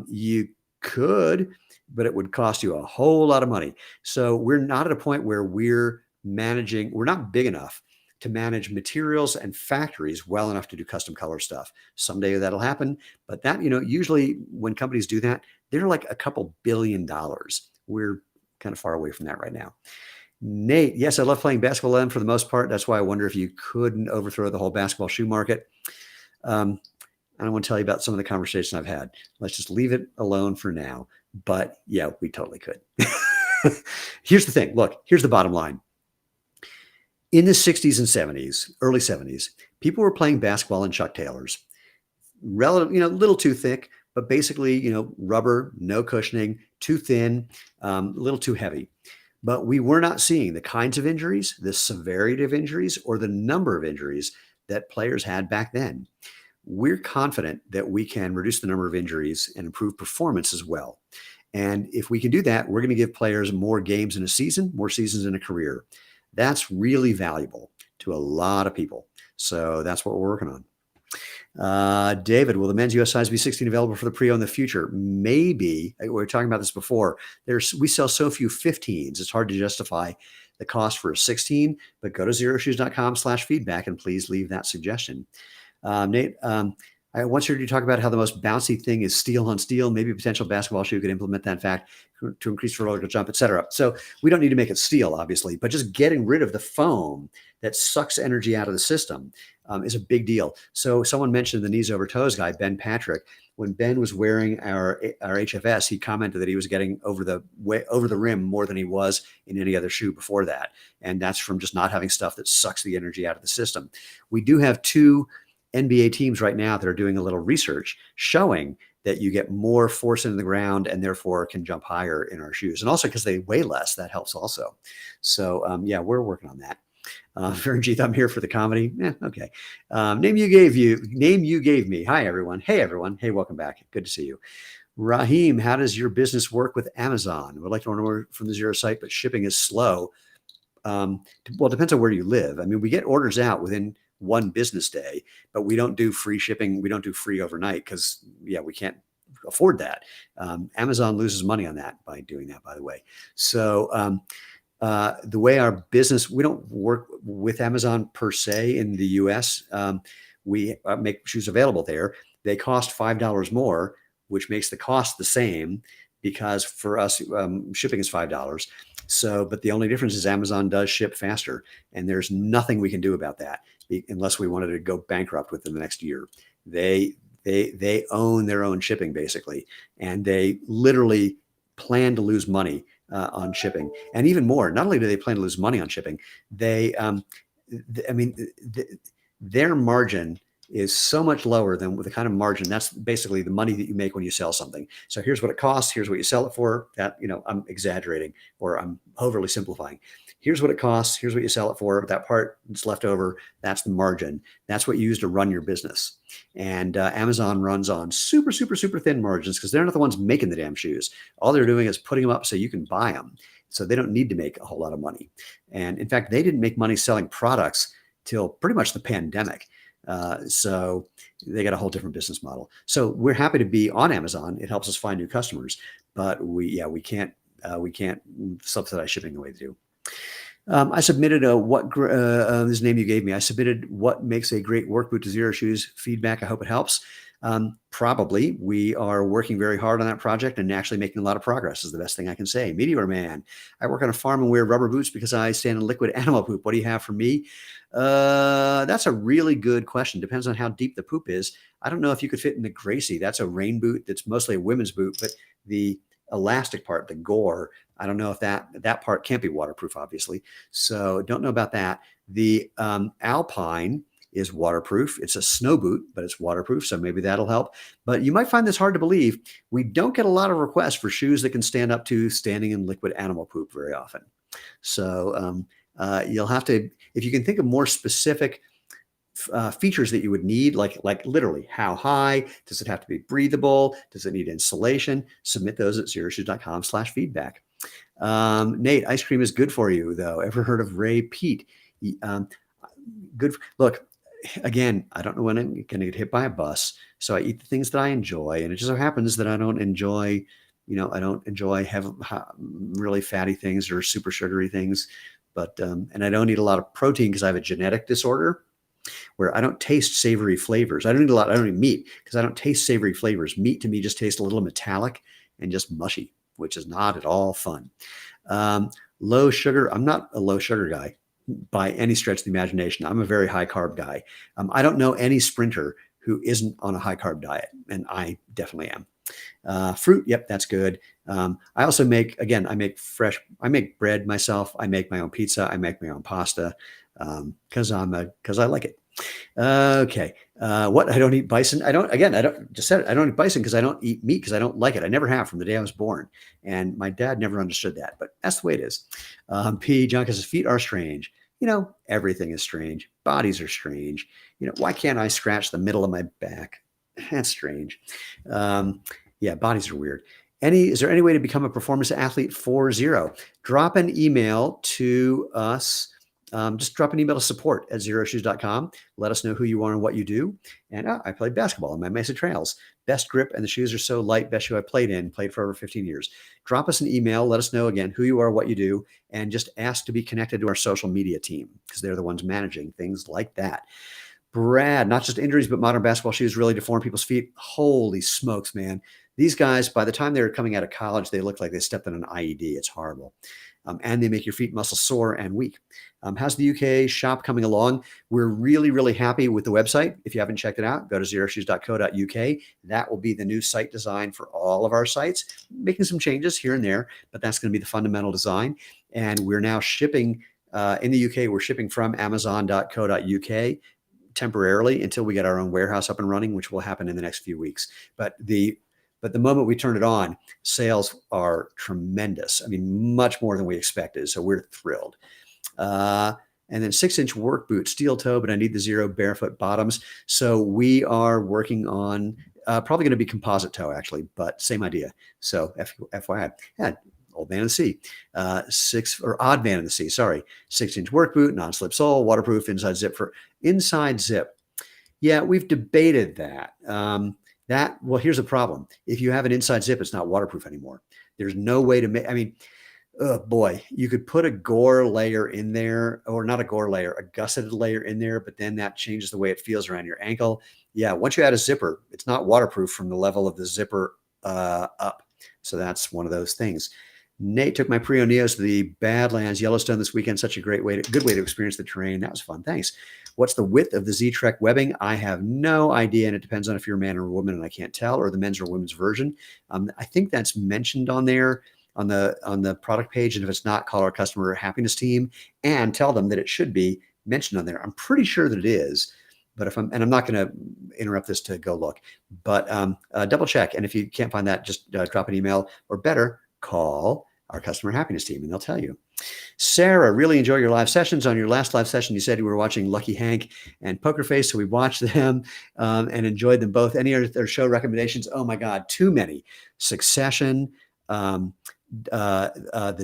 You could, but it would cost you a whole lot of money. So we're not at a point where we're not big enough to manage materials and factories well enough to do custom color stuff. Someday that'll happen. But that, usually when companies do that, they're like a couple $1 billion. We're kind of far away from that right now. Nate, yes, I love playing basketball for the most part. That's why I wonder if you couldn't overthrow the whole basketball shoe market. I don't want to tell you about some of the conversations I've had. Let's just leave it alone for now. But yeah, we totally could. Here's the thing. Look, here's the bottom line. In the 60s and 70s, early 70s, people were playing basketball in Chuck Taylors. Little too thick, but basically, rubber, no cushioning, too thin, a little too heavy. But we were not seeing the kinds of injuries, the severity of injuries, or the number of injuries that players had back then. We're confident that we can reduce the number of injuries and improve performance as well. And if we can do that, we're going to give players more games in a season, more seasons in a career. That's really valuable to a lot of people. So that's what we're working on. David, will the men's US size be 16 available for the Prio in the future? Maybe. We were talking about this before. We sell so few 15s. It's hard to justify the cost for a 16, but go to xeroshoes.com/feedback and please leave that suggestion. Nate, I once heard you talk about how the most bouncy thing is steel on steel. Maybe a potential basketball shoe could implement that fact to increase vertical jump, et cetera. So we don't need to make it steel, obviously, but just getting rid of the foam that sucks energy out of the system is a big deal. So someone mentioned the knees over toes guy, Ben Patrick. When Ben was wearing our HFS, he commented that he was getting over the rim more than he was in any other shoe before that. And that's from just not having stuff that sucks the energy out of the system. We do have two NBA teams right now that are doing a little research showing that you get more force into the ground and therefore can jump higher in our shoes. And also because they weigh less, that helps also. So yeah, we're working on that. Fernjeeth, I'm here for the comedy. Okay. Name you gave me. Hi, everyone. Hey, everyone. Hey, welcome back. Good to see you. Raheem, how does your business work with Amazon? Would like to order from the Xero site, but shipping is slow. Well, it depends on where you live. I mean, we get orders out within one business day, but we don't do free shipping. We don't do free overnight because, yeah, we can't afford that. Amazon loses money on that by doing that, by the way. So the way our business, we don't work with Amazon per se in the US. We make shoes available there. They cost $5 more, which makes the cost the same because for us, shipping is $5. So, but the only difference is Amazon does ship faster, and there's nothing we can do about that unless we wanted to go bankrupt within the next year. They own their own shipping basically, and they literally plan to lose money on shipping. And even more, not only do they plan to lose money on shipping, they, their margin is so much lower than the kind of margin. That's basically the money that you make when you sell something. So here's what it costs. Here's what you sell it for. That, I'm exaggerating or I'm overly simplifying. Here's what it costs. Here's what you sell it for. That part that's left over, that's the margin. That's what you use to run your business. And Amazon runs on super, super, super thin margins because they're not the ones making the damn shoes. All they're doing is putting them up so you can buy them. So they don't need to make a whole lot of money. And in fact, they didn't make money selling products till pretty much the pandemic. So they got a whole different business model. So we're happy to be on Amazon. It helps us find new customers, but we can't subsidize shipping the way they do. I submitted this name you gave me. I submitted what makes a great work boot to Xero Shoes feedback. I hope it helps. Probably. We are working very hard on that project and actually making a lot of progress is the best thing I can say. Meteor Man, I work on a farm and wear rubber boots because I stand in liquid animal poop. What do you have for me? That's a really good question. Depends on how deep the poop is. I don't know if you could fit in the Gracie. That's a rain boot. That's mostly a women's boot, but the elastic part, the gore, I don't know if that part can't be waterproof, obviously. So don't know about that. The Alpine is waterproof. It's a snow boot, but it's waterproof. So maybe that'll help. But you might find this hard to believe. We don't get a lot of requests for shoes that can stand up to standing in liquid animal poop very often. So you'll have to, if you can think of more specific features that you would need, like literally how high, does it have to be breathable? Does it need insulation? Submit those at xeroshoes.com/feedback. Nate, ice cream is good for you though. Ever heard of Ray Pete? Look, again, I don't know when I'm going to get hit by a bus. So I eat the things that I enjoy. And it just so happens that I don't enjoy, really fatty things or super sugary things. But, and I don't eat a lot of protein because I have a genetic disorder where I don't taste savory flavors. I don't eat meat because I don't taste savory flavors. Meat to me just tastes a little metallic and just mushy, which is not at all fun. Low sugar. I'm not a low sugar guy by any stretch of the imagination. I'm a very high carb guy. I don't know any sprinter who isn't on a high carb diet, and I definitely am. Fruit, yep, that's good. I also make bread myself. I make my own pizza. I make my own pasta because I like it. Okay. What? I don't eat bison. I don't eat bison because I don't eat meat because I don't like it. I never have from the day I was born. And my dad never understood that, but that's the way it is. P. John says feet are strange. Everything is strange. Bodies are strange. Why can't I scratch the middle of my back? That's strange. Yeah, bodies are weird. Is there any way to become a performance athlete for Xero? Drop an email to us. Just drop an email to support@xeroshoes.com. Let us know who you are and what you do. And I played basketball on my Mesa Trails. Best grip, and the shoes are so light. Best shoe I played for over 15 years. Drop us an email. Let us know again who you are, what you do, and just ask to be connected to our social media team because they're the ones managing things like that. Brad, not just injuries, but modern basketball shoes really deform people's feet. Holy smokes, man. These guys, by the time they were coming out of college, they look like they stepped on an IED. It's horrible. And they make your feet muscles sore and weak. How's the UK shop coming along? We're really, really happy with the website. If you haven't checked it out, go to xeroshoes.co.uk. That will be the new site design for all of our sites, making some changes here and there, but that's going to be the fundamental design. And we're now shipping in the UK. We're shipping from amazon.co.uk temporarily until we get our own warehouse up and running, which will happen in the next few weeks. But the moment we turn it on, sales are tremendous. I mean, much more than we expected. So we're thrilled. And then 6-inch work boot, steel toe, but I need the Xero barefoot bottoms. So we are working on probably going to be composite toe actually, but same idea. So FYI, yeah, old man in the sea, odd man in the sea. Sorry, 6-inch work boot, non-slip sole, waterproof, inside zip for inside zip. Yeah, we've debated that. Well, here's the problem. If you have an inside zip, it's not waterproof anymore. There's no way to make, I mean, oh boy, you could put a gore layer in there, or not a gore layer, a gusseted layer in there, but then that changes the way it feels around your ankle. Yeah, once you add a zipper, it's not waterproof from the level of the zipper up. So that's one of those things. Nate took my Prio Neos to the Badlands, Yellowstone this weekend. Such a good way to experience the terrain. That was fun. Thanks. What's the width of the Z-Trek webbing? I have no idea, and it depends on if you're a man or a woman, and I can't tell, or the men's or women's version. I think that's mentioned on there on the product page, and if it's not, call our customer happiness team and tell them that it should be mentioned on there. I'm pretty sure that it is, but I'm not going to interrupt this to go look, but double check. And if you can't find that, just drop an email, or better, call our customer happiness team and they'll tell you. Sarah, really enjoy your live sessions. On your last live session, you said you were watching Lucky Hank and Poker Face, so we watched them and enjoyed them both. Any other show recommendations? Oh my God, too many. Succession, The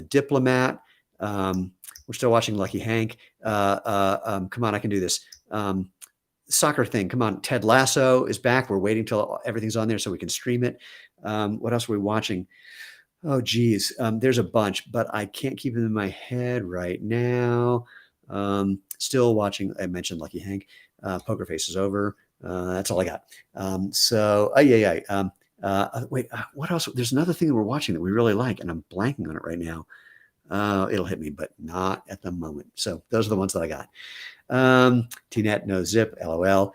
Diplomat. We're still watching Lucky Hank. Come on, I can do this. Soccer thing. Come on, Ted Lasso is back. We're waiting till everything's on there so we can stream it. What else are we watching? Oh, geez. There's a bunch, but I can't keep them in my head right now. Still watching. I mentioned Lucky Hank. Poker Face is over. That's all I got. Wait, what else? There's another thing that we're watching that we really like, and I'm blanking on it right now. It'll hit me, but not at the moment. So those are the ones that I got. T-Net, no zip, LOL.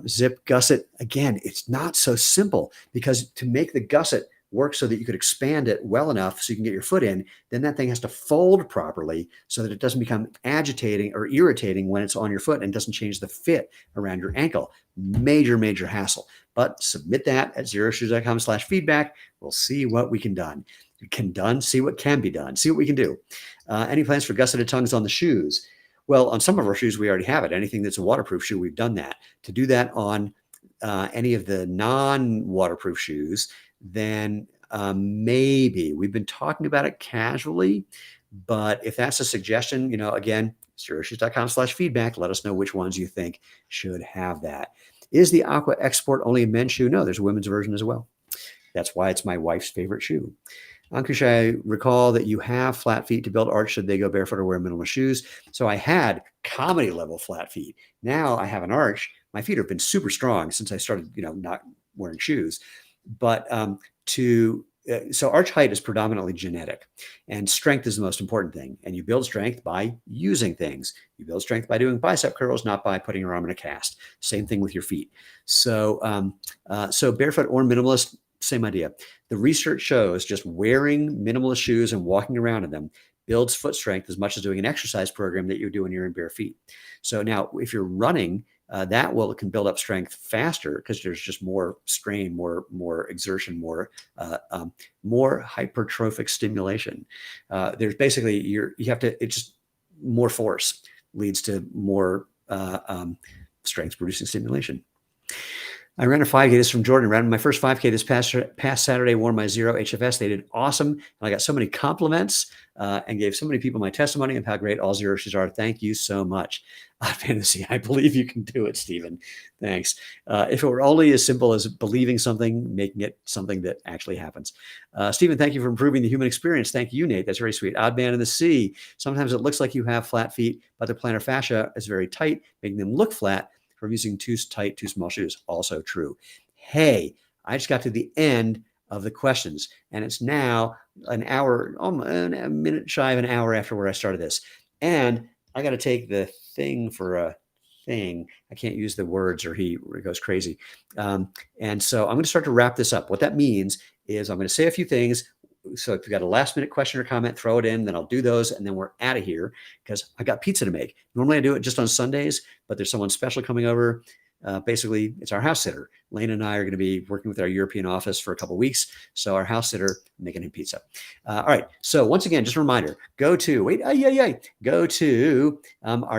Zip gusset. Again, it's not so simple, because to make the gusset work so that you could expand it well enough so you can get your foot in, then that thing has to fold properly so that it doesn't become agitating or irritating when it's on your foot and doesn't change the fit around your ankle. Major, major hassle. But submit that at xeroshoes.com/feedback. We'll see what we can see what can be done, see what we can do. Any plans for gusseted tongues on the shoes? Well, on some of our shoes, we already have it. Anything that's a waterproof shoe, we've done that. To do that on any of the non-waterproof shoes, then maybe. We've been talking about it casually, but if that's a suggestion, again, xeroshoes.com/feedback, let us know which ones you think should have that. Is the Aqua Export only a men's shoe? No, there's a women's version as well. That's why it's my wife's favorite shoe. Ankush, I recall that you have flat feet. To build arch, should they go barefoot or wear minimal shoes? So I had comedy level flat feet. Now I have an arch. My feet have been super strong since I started, not wearing shoes. But so arch height is predominantly genetic, and strength is the most important thing. And you build strength by using things. You build strength by doing bicep curls, not by putting your arm in a cast. Same thing with your feet. So barefoot or minimalist, same idea. The research shows just wearing minimalist shoes and walking around in them builds foot strength as much as doing an exercise program that you do when you're in bare feet. So now, if you're running, that can build up strength faster because there's just more strain, more exertion, more hypertrophic stimulation. There's basically it's just more force leads to more strength producing stimulation. I ran a 5K. This is from Jordan. Ran my first 5K this past Saturday. Wore my Xero HFS. They did awesome. And I got so many compliments and gave so many people my testimony of how great all Xero shoes are. Thank you so much. Fantasy. I believe you can do it, Stephen. Thanks. If it were only as simple as believing something, making it something that actually happens. Stephen, thank you for improving the human experience. Thank you, Nate. That's very sweet. Odd man in the sea. Sometimes it looks like you have flat feet, but the plantar fascia is very tight, making them look flat from using too tight, too small shoes. Also true. Hey, I just got to the end of the questions, and it's now an hour, almost a minute shy of an hour after where I started this. And I got to take the thing for a thing. I can't use the words or he goes crazy. And so I'm going to start to wrap this up. What that means is I'm going to say a few things. So if you've got a last minute question or comment, throw it in, then I'll do those. And then we're out of here because I got pizza to make. Normally I do it just on Sundays, but there's someone special coming over. Basically, it's our house sitter. Lane and I are going to be working with our European office for a couple of weeks. So our house sitter making him pizza. All right. So once again, just a reminder, go to our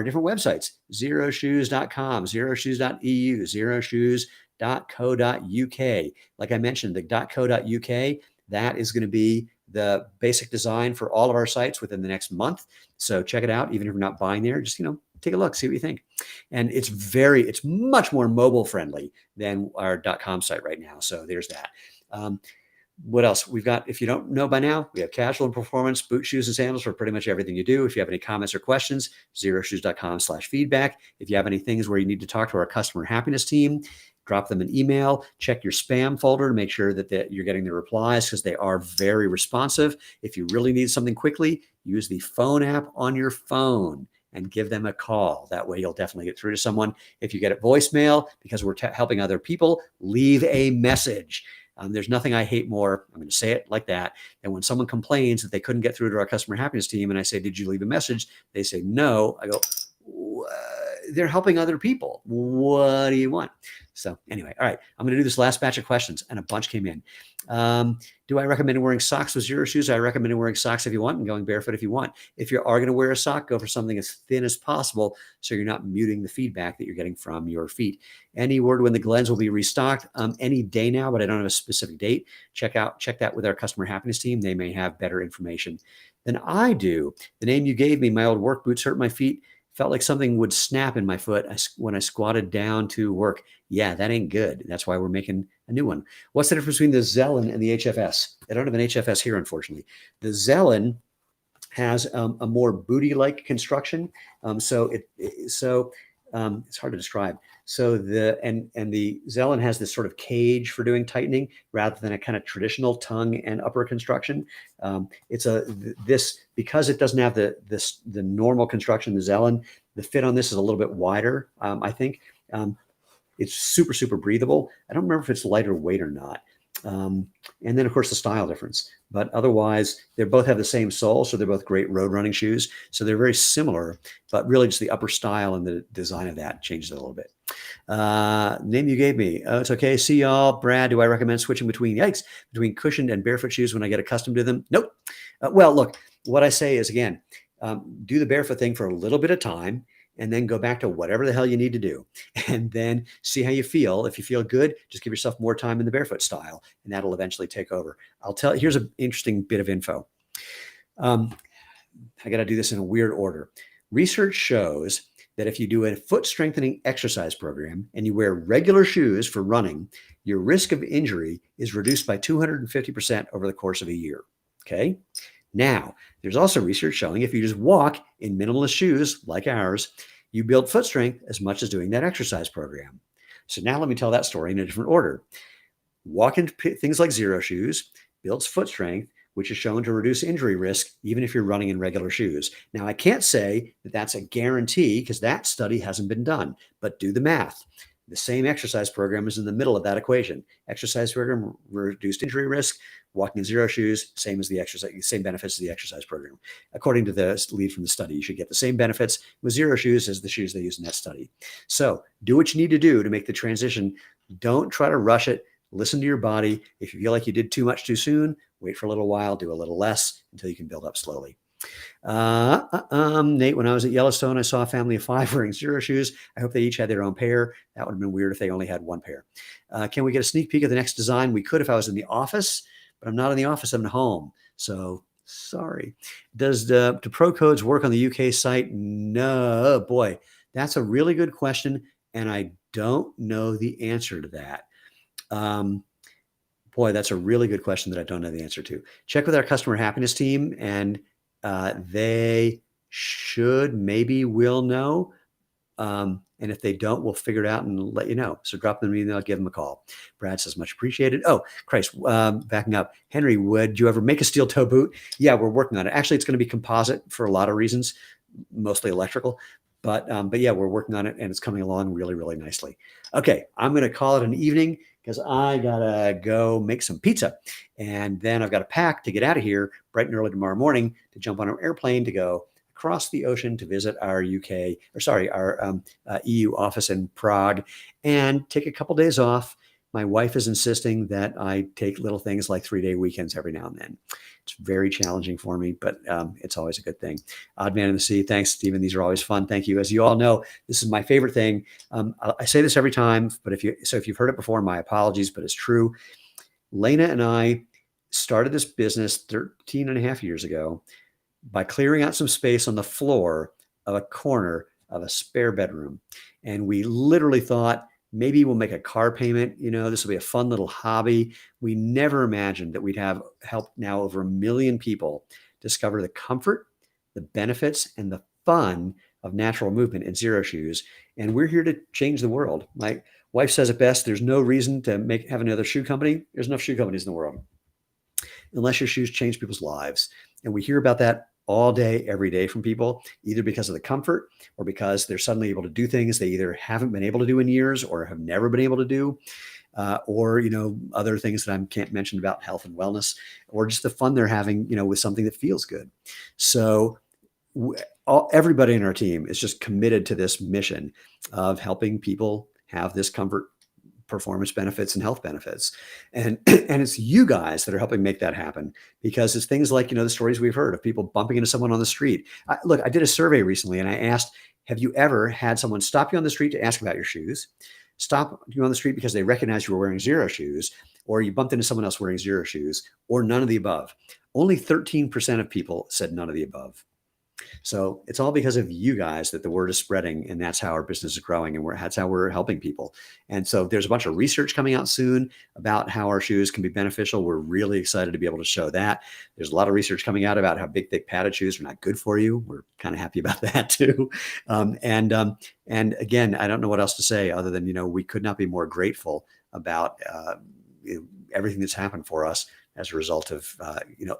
different websites, xeroshoes.com, xeroshoes.eu, xeroshoes.co.uk. Like I mentioned, the .co.uk, that is going to be the basic design for all of our sites within the next month. So check it out. Even if you're not buying there, just, take a look, see what you think. And it's much more mobile friendly than our .com site right now. So there's that. What else we've got? If you don't know by now, we have casual and performance, boot, shoes, and sandals for pretty much everything you do. If you have any comments or questions, xeroshoes.com/feedback. If you have any things where you need to talk to our customer happiness team, drop them an email, check your spam folder to make sure that you're getting the replies because they are very responsive. If you really need something quickly, use the phone app on your phone and give them a call. That way you'll definitely get through to someone. If you get a voicemail, because we're helping other people, leave a message. There's nothing I hate more, I'm going to say it like that, than when someone complains that they couldn't get through to our customer happiness team and I say, did you leave a message? They say, no. I go, they're helping other people. What do you want? So anyway, all right, I'm going to do this last batch of questions, and a bunch came in. Do I recommend wearing socks with Xero shoes? I recommend wearing socks if you want and going barefoot if you want. If you are going to wear a sock, go for something as thin as possible so you're not muting the feedback that you're getting from your feet. Any word when the Glens will be restocked? Any day now, but I don't have a specific date. Check that with our customer happiness team. They may have better information than I do. The name you gave me, my old work boots hurt my feet. Felt like something would snap in my foot when I squatted down to work. Yeah, that ain't good. That's why we're making a new one. What's the difference between the Zelen and the HFS? I don't have an HFS here, unfortunately. The Zelen has a more booty-like construction. So it's hard to describe. So the Zelen has this sort of cage for doing tightening rather than a kind of traditional tongue and upper construction. Because it doesn't have the normal construction, the Zelen, the fit on this is a little bit wider, I think. It's super, super breathable. I don't remember if it's lighter weight or not. And then, of course, the style difference. But otherwise, they both have the same sole, so they're both great road running shoes. So they're very similar, but really just the upper style and the design of that changes it a little bit. Name you gave me. Oh, it's okay. See y'all. Brad, do I recommend switching between cushioned and barefoot shoes when I get accustomed to them? Nope. Well, look, what I say is, again, do the barefoot thing for a little bit of time, and then go back to whatever the hell you need to do, and then see how you feel. If you feel good, just give yourself more time in the barefoot style, and that'll eventually take over. Here's an interesting bit of info. I got to do this in a weird order. Research shows that if you do a foot strengthening exercise program and you wear regular shoes for running, your risk of injury is reduced by 250% over the course of a year. Okay. Now, there's also research showing if you just walk in minimalist shoes like ours, you build foot strength as much as doing that exercise program. So now let me tell that story in a different order. Walking things like Xero shoes builds foot strength, which is shown to reduce injury risk even if you're running in regular shoes. Now, I can't say that that's a guarantee because that study hasn't been done, but do the math. The same exercise program is in the middle of that equation. Exercise program, reduced injury risk. Walking in Xero shoes, same benefits as the exercise program. According to the lead from the study, you should get the same benefits with Xero shoes as the shoes they use in that study. So do what you need to do to make the transition. Don't try to rush it. Listen to your body. If you feel like you did too much too soon, wait for a little while, do a little less until you can build up slowly. Nate, when I was at Yellowstone, I saw a family of 5 wearing Xero shoes. I hope they each had their own pair. That would have been weird if they only had one pair. Can we get a sneak peek of the next design? We could if I was in the office, but I'm not in the office. I'm at home. So sorry. Do pro codes work on the UK site? No, boy, that's a really good question. And I don't know the answer to that. Boy, that's a really good question that I don't know the answer to. Check with our customer happiness team, and they will know. And if they don't, we'll figure it out and let you know. So drop them an email, give them a call. Brad says, much appreciated. Oh, Christ, backing up. Henry, would you ever make a steel toe boot? Yeah, we're working on it. Actually, it's going to be composite for a lot of reasons, mostly electrical. But yeah, we're working on it, and it's coming along really, really nicely. Okay, I'm going to call it an evening. because I gotta go make some pizza. And then I've got to pack to get out of here bright and early tomorrow morning to jump on an airplane to go across the ocean to visit our UK, or sorry, our EU office in Prague and take a couple days off. My wife is insisting that I take little things like 3-day weekends every now and then. It's very challenging for me, but it's always a good thing. Odd Man in the Sea. Thanks, Stephen. These are always fun. Thank you. As you all know, this is my favorite thing. I say this every time, but if you've heard it before, my apologies, but it's true. Lena and I started this business 13 and a half years ago by clearing out some space on the floor of a corner of a spare bedroom. And we literally thought, maybe we'll make a car payment. This will be a fun little hobby. We never imagined that we'd have helped now over 1 million people discover the comfort, the benefits, and the fun of natural movement in Xero Shoes. And we're here to change the world. My wife says it best: there's no reason to have another shoe company. There's enough shoe companies in the world, unless your shoes change people's lives. And we hear about that all day, every day from people, either because of the comfort or because they're suddenly able to do things they either haven't been able to do in years or have never been able to do, or other things that I can't mention about health and wellness, or just the fun they're having, with something that feels good. So everybody in our team is just committed to this mission of helping people have this comfort, performance benefits, and health benefits. And it's you guys that are helping make that happen, because it's things like, the stories we've heard of people bumping into someone on the street. Look, I did a survey recently and I asked, have you ever had someone stop you on the street to ask about your shoes, stop you on the street because they recognize you were wearing Xero shoes, or you bumped into someone else wearing Xero shoes, or none of the above? Only 13% of people said none of the above. So it's all because of you guys that the word is spreading, and that's how our business is growing, and that's how we're helping people. And so there's a bunch of research coming out soon about how our shoes can be beneficial. We're really excited to be able to show that. There's a lot of research coming out about how big, thick, padded shoes are not good for you. We're kind of happy about that too. And again, I don't know what else to say other than, we could not be more grateful about everything that's happened for us as a result of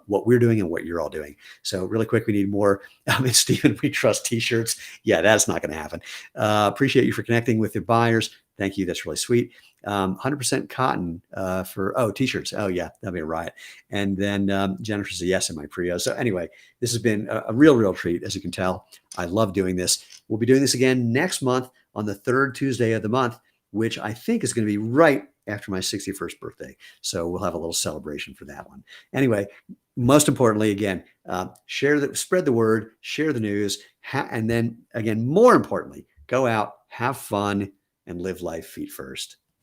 what we're doing and what you're all doing. So really quick, we need more Stephen, we trust t-shirts. Yeah, that's not going to happen. Appreciate you for connecting with your buyers. Thank you. That's really sweet. 100% cotton for t-shirts. Oh yeah, that'll be a riot. And then Jennifer says yes in my Prio. So anyway, this has been a real treat. As you can tell, I love doing this. We'll be doing this again next month on the third Tuesday of the month, which I think is going to be right after my 61st birthday. So we'll have a little celebration for that one. Anyway, most importantly, again, spread the word, share the news, and then again, more importantly, go out, have fun, and live life feet first.